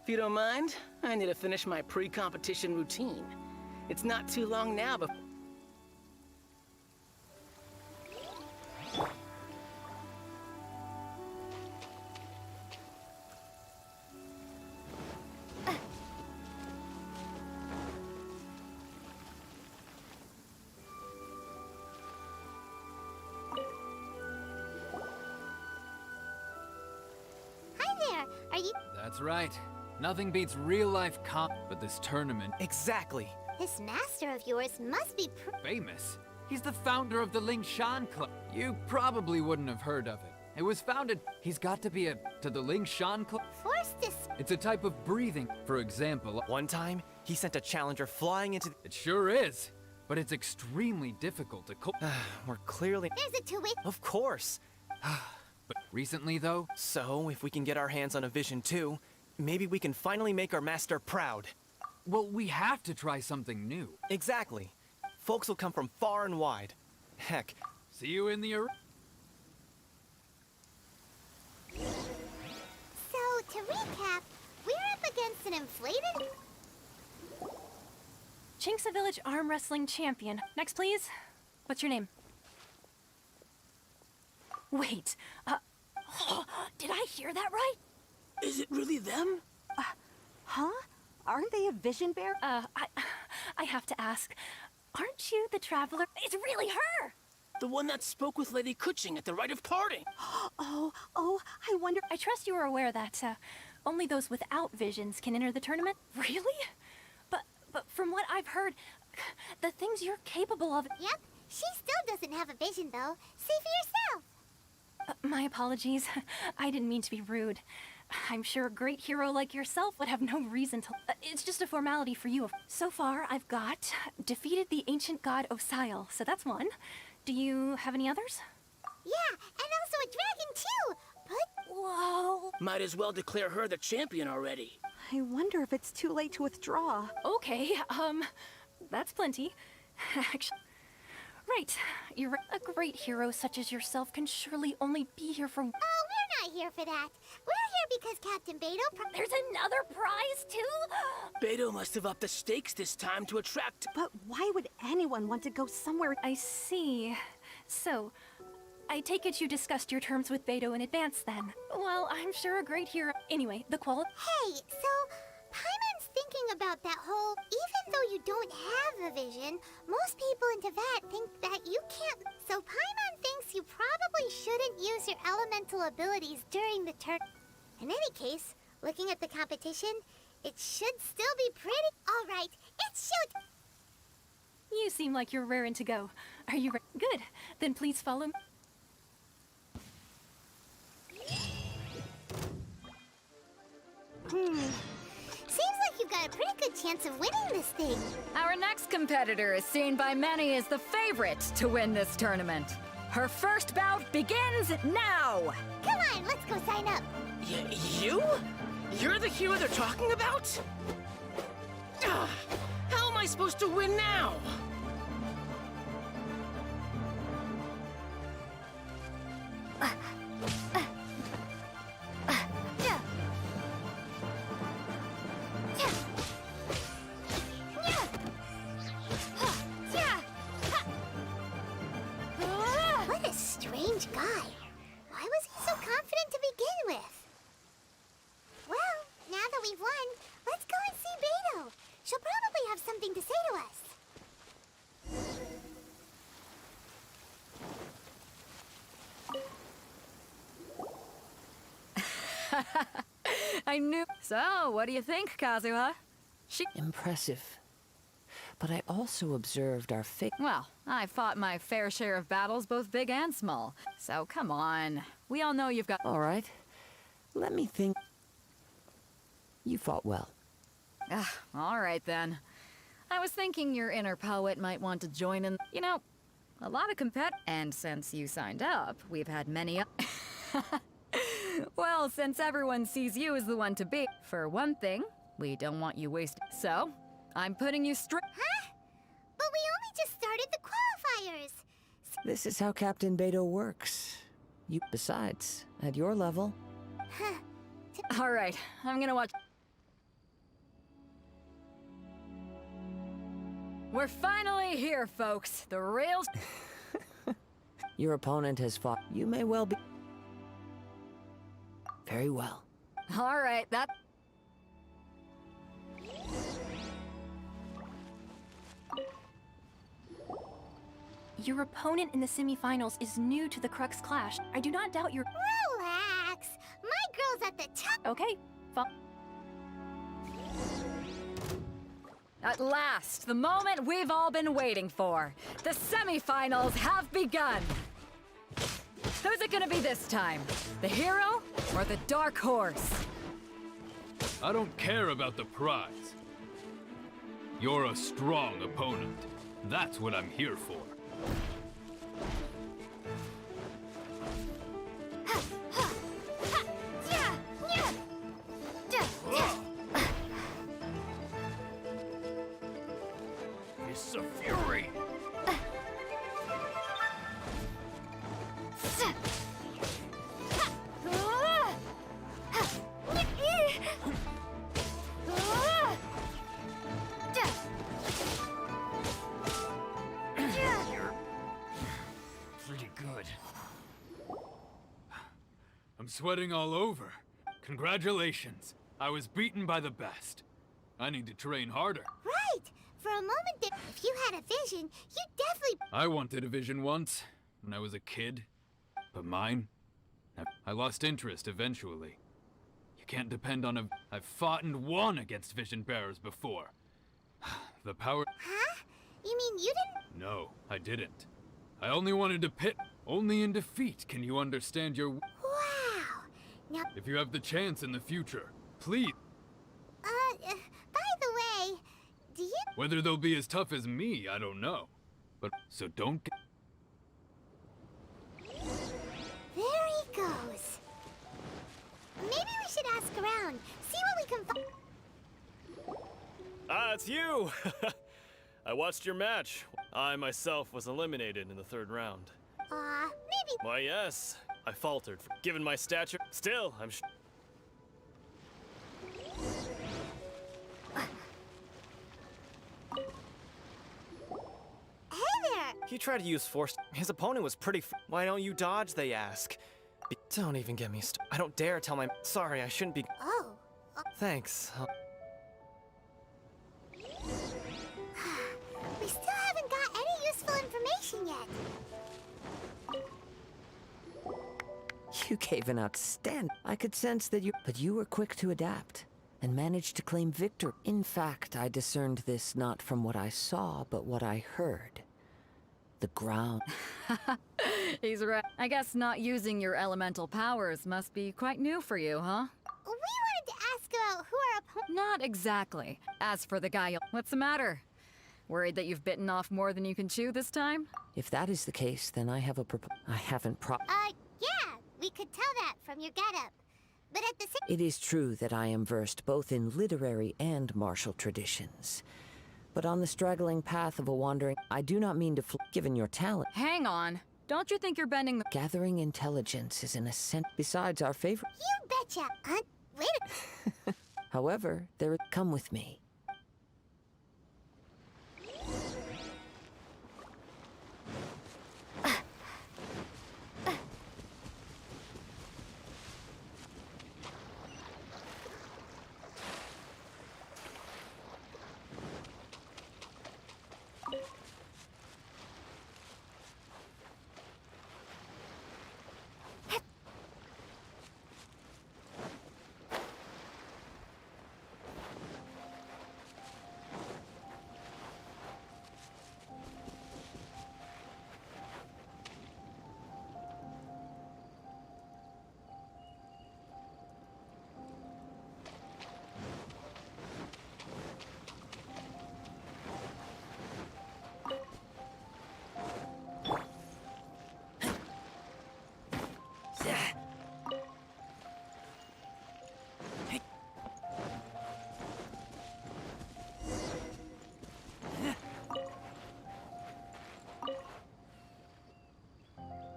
if you don't mind, I need to finish my pre-competition routine. It's not too long now, but... Are you... That's right. Nothing beats real-life but this tournament. Exactly. This master of yours must be Famous. He's the founder of the Lingshan Club. You probably wouldn't have heard of it. It was founded... He's got to be to the Lingshan Club. Forced to... It's a type of breathing. For example... One time, he sent a challenger flying into... It sure is. But it's extremely difficult to We're clearly... There's a two-way... Of course. But recently, though... So, if we can get our hands on a vision too, maybe we can finally make our master proud. Well, we have to try something new. Exactly. Folks will come from far and wide. Heck. See you in the arena. So, to recap, we're up against an inflated... Chinksa Village Arm Wrestling Champion. Next, please. What's your name? Wait, did I hear that right? Is it really them? Huh? Aren't they a vision bearer? I have to ask. Aren't you the traveler? It's really her! The one that spoke with Lady Kuching at the rite of parting. Oh, I wonder... I trust you are aware that, only those without visions can enter the tournament? Really? But from what I've heard, The things you're capable of. Yep, she still doesn't have a vision, though. See for yourself. My apologies. I didn't mean to be rude. I'm sure a great hero like yourself would have no reason to. It's just a formality for you. So far, I've got defeated the ancient god Osile, so that's one. Do you have any others? Yeah, and also a dragon, too. But... Whoa. Might as well declare her the champion already. I wonder if it's too late to withdraw. Okay, that's plenty. Actually, right. You're right. A great hero such as yourself can surely only be here for... Oh, we're not here for that. We're here because Captain Beto... There's another prize, too? Beto must have upped the stakes this time to attract... But why would anyone want to go somewhere... I see. So, I take it you discussed your terms with Beto in advance, then. Well, I'm sure a great hero... Anyway, the quality... Hey, so... Paimon's thinking about that whole... Even though you don't have a vision, most people in Teyvat think that you can't... So Paimon thinks you probably shouldn't use your elemental abilities during the turn. In any case, looking at the competition, it should still be pretty... Alright, it's shoot! You seem like you're raring to go. Are you ready? Good. Then please follow me. Seems like you've got a pretty good chance of winning this thing. Our next competitor is seen by many as the favorite to win this tournament. Her first bout begins now! Come on, let's go sign up. You? You're the hero they're talking about? How am I supposed to win now? What a strange guy. Why was he so confident to begin with? Well, now that we've won, let's go and see Beto. She'll probably have something to say to us. I knew. So, what do you think, Kazuha? Impressive. But I also observed our Well, I fought my fair share of battles, both big and small. So, come on. We all know you've got... All right. Let me think. You fought well. All right, then. I was thinking your inner poet might want to join in... You know, a lot of And since you signed up, we've had many... Well, since everyone sees you as the one to beat, for one thing, we don't want you wasting. So, I'm putting you straight. Huh? But we only just started the qualifiers. This is how Captain Beto works. Besides, at your level... All right, I'm gonna watch... We're finally here, folks. The rails... Your opponent has fought. You may well be... Very well. All right, that... Your opponent in the semifinals is new to the Crux Clash. I do not doubt your... Relax. My girl's at the top. Okay, At last, the moment we've all been waiting for. The semifinals have begun. Who's it gonna be this time? The hero or the dark horse? I don't care about the prize. You're a strong opponent. That's what I'm here for. It's a fury! Pretty good. I'm sweating all over. Congratulations. I was beaten by the best. I need to train harder. Right. For a moment there, if you had a vision, you definitely... I wanted a vision once, when I was a kid. But mine? I lost interest eventually. You can't depend on I've fought and won against vision bearers before. The power... Huh? No, I didn't. I only wanted to pit. Only in defeat can you understand your... Wow. Now, If you have the chance in the future, please. by the way, do you... Whether they'll be as tough as me, I don't know. But, so don't get... There he goes. Maybe we should ask around, see what we can find. Ah, it's you! I watched your match. I myself was eliminated in the 3rd round. Maybe... Why, yes. I faltered. Given my stature, still, I'm Hey there! He tried to use force. His opponent was pretty. Why don't you dodge? They ask. Don't even get me started. I don't dare tell my. Sorry, I shouldn't be. Oh. Thanks. We still haven't got any useful information yet. You gave an outstanding. I could sense that you. But you were quick to adapt and managed to claim victory. In fact, I discerned this not from what I saw, but what I heard. The ground. He's right. I guess not using your elemental powers must be quite new for you, huh? We wanted to ask about who our opponents... Not exactly. As for the guy, what's the matter? Worried that you've bitten off more than you can chew this time? If that is the case, then I have a I haven't Yeah, we could tell that from your getup. But at the same... It is true that I am versed both in literary and martial traditions. But on the straggling path of a wandering, I do not mean to given your talent. Hang on. Don't you think you're bending the... Gathering intelligence is an ascent besides our favorite. You betcha. Wait. However, come with me.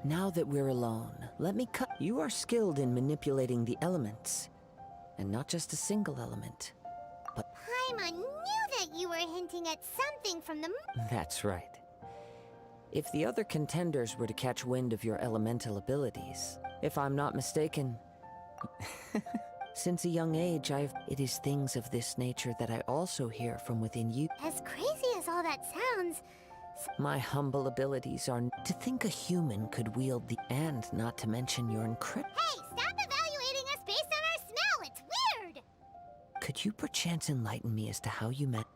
Now that we're alone, let me cut. You are skilled in manipulating the elements. And not just a single element, but... Paimon knew that you were hinting at something from the... That's right. If the other contenders were to catch wind of your elemental abilities, if I'm not mistaken... Since a young age, It is things of this nature that I also hear from within you. As crazy as all that sounds... My humble abilities are to think a human could wield the... And not to mention your incredible... Hey, stop evaluating us based on our smell! It's weird! Could you perchance enlighten me as to how you met...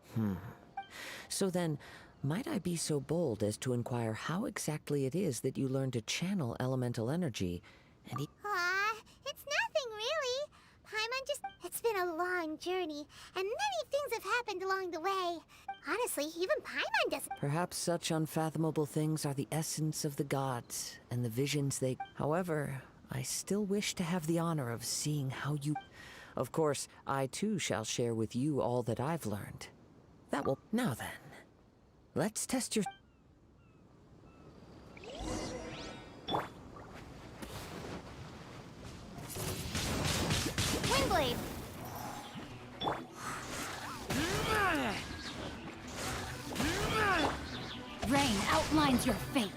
So then, might I be so bold as to inquire how exactly it is that you learned to channel elemental energy and... It's nothing really. Paimon just... It's been a long journey, and many things have happened along the way. Honestly, even Paimon doesn't... Perhaps such unfathomable things are the essence of the gods, and the visions they... However, I still wish to have the honor of seeing how you... Of course, I too shall share with you all that I've learned. That will... Now then, let's test your... Windblade! Rain outlines your fate.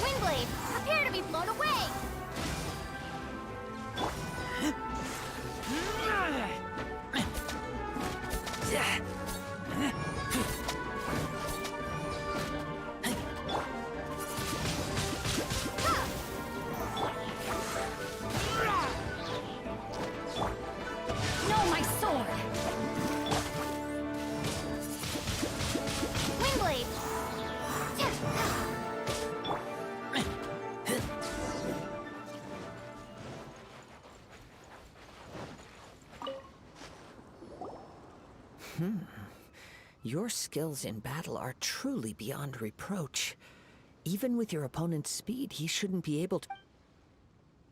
Windblade, prepare to be blown away! No, my sword! Windblade! Your skills in battle are truly beyond reproach. Even with your opponent's speed, he shouldn't be able to...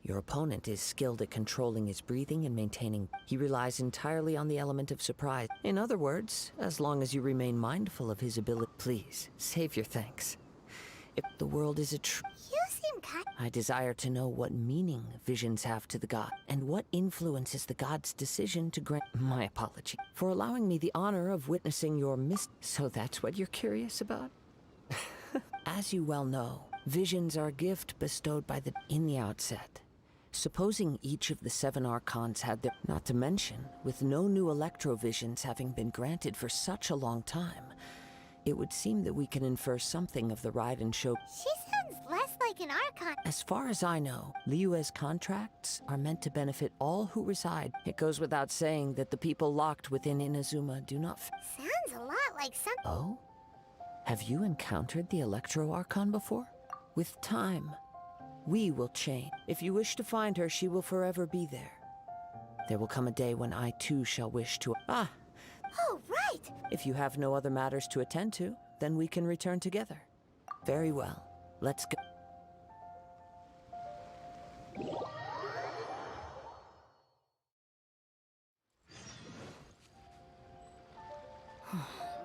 Your opponent is skilled at controlling his breathing and maintaining... He relies entirely on the element of surprise. In other words, as long as you remain mindful of his ability... Please, save your thanks. If the world is a You seem kind... I desire to know what meaning visions have to the god, and what influences the god's decision to grant... My apology for allowing me the honor of witnessing your So that's what you're curious about? As you well know, visions are a gift bestowed by the... In the outset, supposing each of the 7 archons had their... Not to mention, with no new electrovisions having been granted for such a long time, it would seem that we can infer something of the ride and show... She sounds less like an Archon. As far as I know, Liyue's contracts are meant to benefit all who reside. It goes without saying that the people locked within Inazuma do not... Sounds a lot like some... Oh? Have you encountered the Electro Archon before? With time, we will change. If you wish to find her, she will forever be there. There will come a day when I too shall wish to... Ah! Oh, right! If you have no other matters to attend to, then we can return together. Very well. Let's go.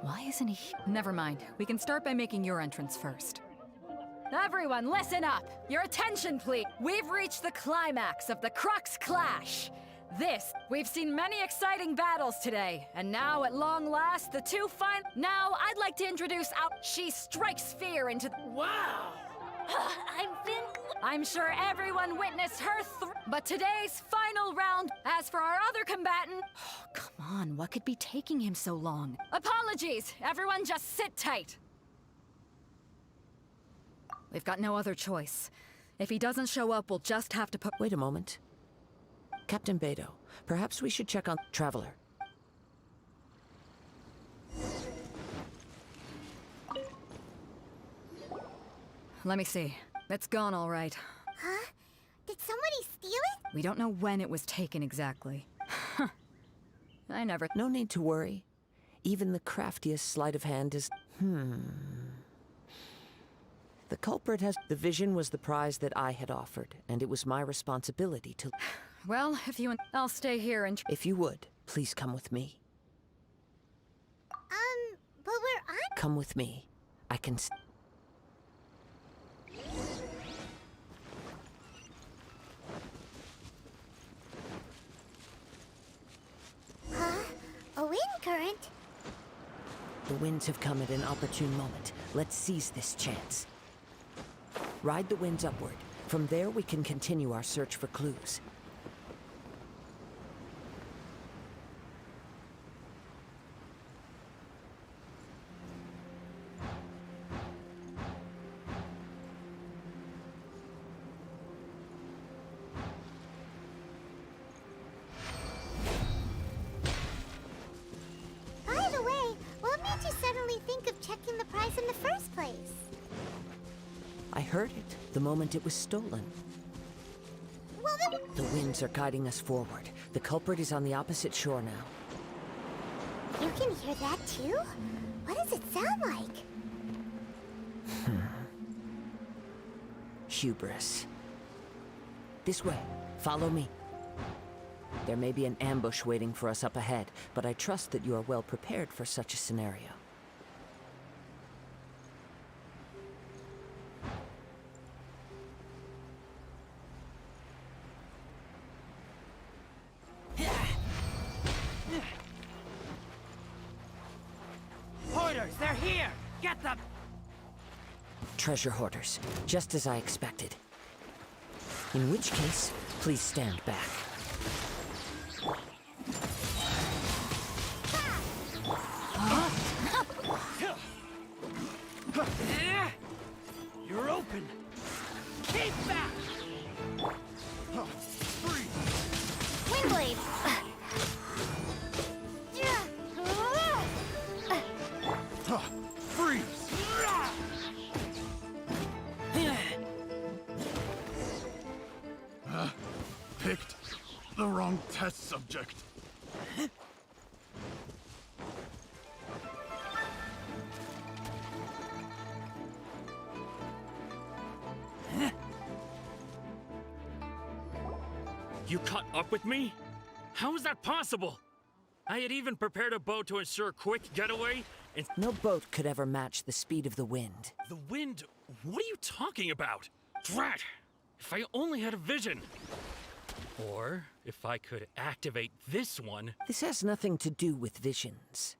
Why isn't he? Never mind. We can start by making your entrance first. Everyone, listen up! Your attention, please! We've reached the climax of the Crux Clash! We've seen many exciting battles today, and now, at long last, the two Now, I'd like to introduce She strikes fear into Wow! I'm sure everyone witnessed her But today's final round, as for our other combatant... Oh, come on, what could be taking him so long? Apologies! Everyone just sit tight! We've got no other choice. If he doesn't show up, we'll just have to put... Wait a moment. Captain Beto, perhaps we should check on Traveler. Let me see. It's gone all right. Huh? Did somebody steal it? We don't know when it was taken exactly. I never... No need to worry. Even the craftiest sleight of hand is... The culprit has... The vision was the prize that I had offered, and it was my responsibility to... Well, if you... I'll stay here and... If you would, please come with me. But we're on... Come with me. I can... Huh? A wind current? The winds have come at an opportune moment. Let's seize this chance. Ride the winds upward. From there, we can continue our search for clues. By the way, what made you suddenly think of checking the prize in the first place? I heard it the moment it was stolen. Well, then... The winds are guiding us forward. The culprit is on the opposite shore now. You can hear that too? What does it sound like? Hubris. This way. Follow me. There may be an ambush waiting for us up ahead, but I trust that you are well prepared for such a scenario. Porters, they're here! Get them! treasure hoarders, just as I expected. In which case, please stand back. You're open! Keep back! Windblade! Freeze! Picked the wrong test subject. You caught up with me? How is that possible? I had even prepared a boat to ensure a quick getaway, and— No boat could ever match the speed of the wind. The wind? What are you talking about? Drat! If I only had a vision! Or if I could activate this one. This has nothing to do with visions.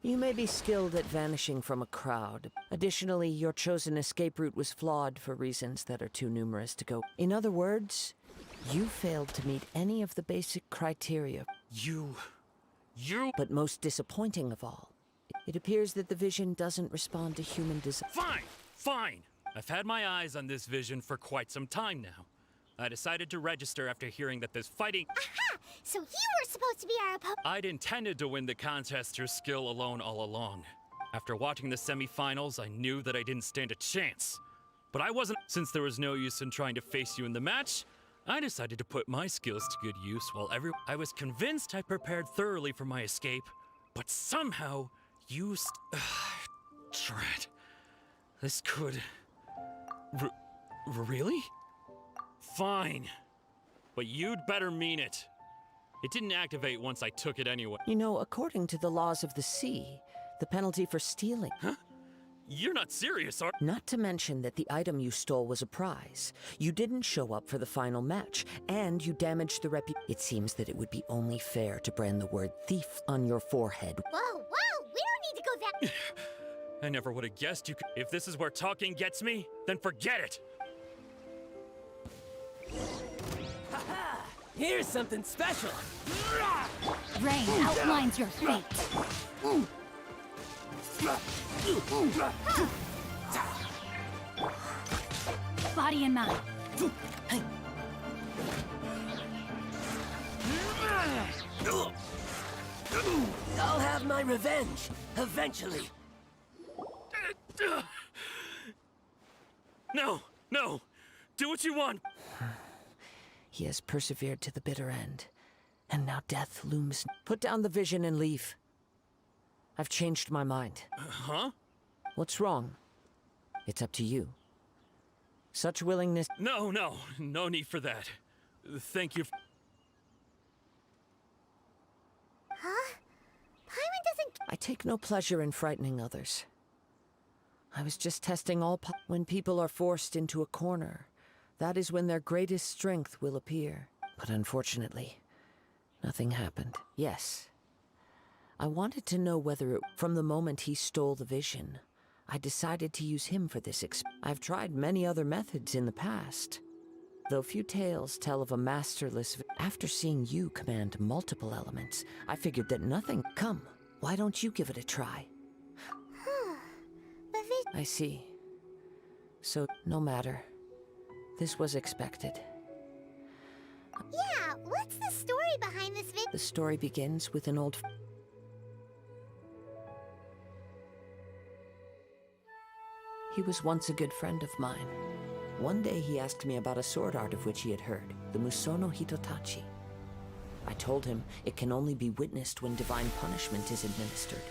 You may be skilled at vanishing from a crowd. Additionally, your chosen escape route was flawed for reasons that are too numerous to go. In other words, you failed to meet any of the basic criteria. You... But most disappointing of all, it appears that the vision doesn't respond to human desire. Fine! Fine! I've had my eyes on this vision for quite some time now. I decided to register after hearing that this fighting— Aha! So you were supposed to be our opponent. I'd intended to win the contest through skill alone all along. After watching the semi-finals, I knew that I didn't stand a chance. But I wasn't— Since there was no use in trying to face you in the match, I decided to put my skills to good use while I was convinced I prepared thoroughly for my escape, but somehow you Drat. This could... Really? Fine. But you'd better mean it. It didn't activate once I took it anyway. You know, according to the laws of the sea, the penalty for stealing... Huh? You're not serious, are— Not to mention that the item you stole was a prize. You didn't show up for the final match, and you damaged the It seems that it would be only fair to brand the word thief on your forehead. Whoa, whoa! We don't need to go that— I never would have guessed you could— If this is where talking gets me, then forget it! Here's something special. Rain outlines your fate. Body and mind. I'll have my revenge, eventually. No, no! Do what you want! He has persevered to the bitter end, and now death looms. Put down the vision and leave. I've changed my mind. Huh? What's wrong? It's up to you. Such willingness— No need for that. Thank you. Huh? Paimon doesn't— I take no pleasure in frightening others. I was just testing all when people are forced into a corner. That is when their greatest strength will appear. But unfortunately, nothing happened. Yes. I wanted to know whether from the moment he stole the vision, I decided to use him for this I've tried many other methods in the past. Though few tales tell of a masterless— After seeing you command multiple elements, I figured that nothing— Come, why don't you give it a try? I see. So, no matter. This was expected. Yeah, what's the story behind this The story begins with an old— He was once a good friend of mine. One day he asked me about a sword art of which he had heard, the Musono Hitotachi. I told him it can only be witnessed when divine punishment is administered.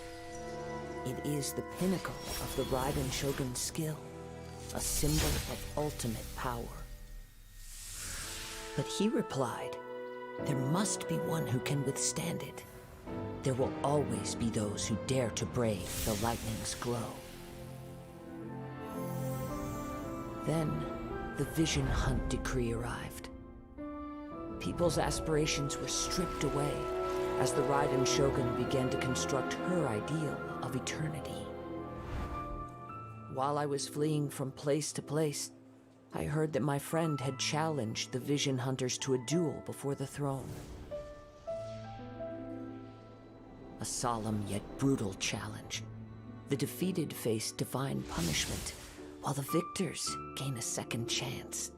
It is the pinnacle of the Raiden Shogun's skill, a symbol of ultimate power. But he replied, there must be one who can withstand it. There will always be those who dare to brave the lightning's glow. Then, the Vision Hunt decree arrived. People's aspirations were stripped away as the Raiden Shogun began to construct her ideal of eternity. While I was fleeing from place to place, I heard that my friend had challenged the Vision Hunters to a duel before the throne. A solemn yet brutal challenge. The defeated face divine punishment, while the victors gain a second chance.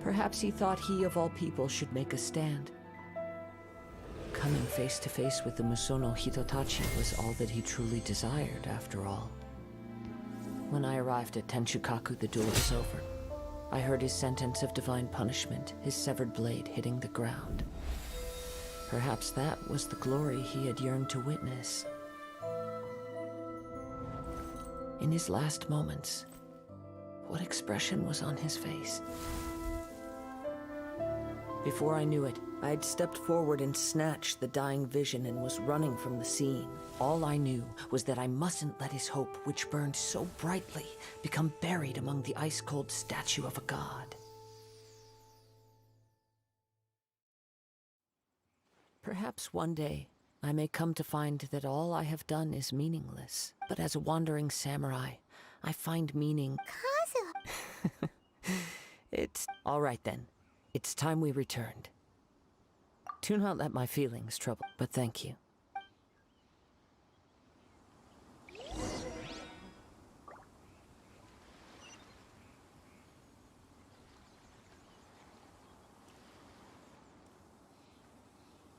Perhaps he thought he of all people should make a stand. Coming face to face with the Musono Hitotachi was all that he truly desired, after all. When I arrived at Tenshukaku, the duel was over. I heard his sentence of divine punishment, his severed blade hitting the ground. Perhaps that was the glory he had yearned to witness. In his last moments, what expression was on his face? Before I knew it, I had stepped forward and snatched the dying vision and was running from the scene. All I knew was that I mustn't let his hope, which burned so brightly, become buried among the ice-cold statue of a god. Perhaps one day, I may come to find that all I have done is meaningless. But as a wandering samurai, I find meaning... Kazu! It's... All right then. It's time we returned. Do not let my feelings trouble, but thank you.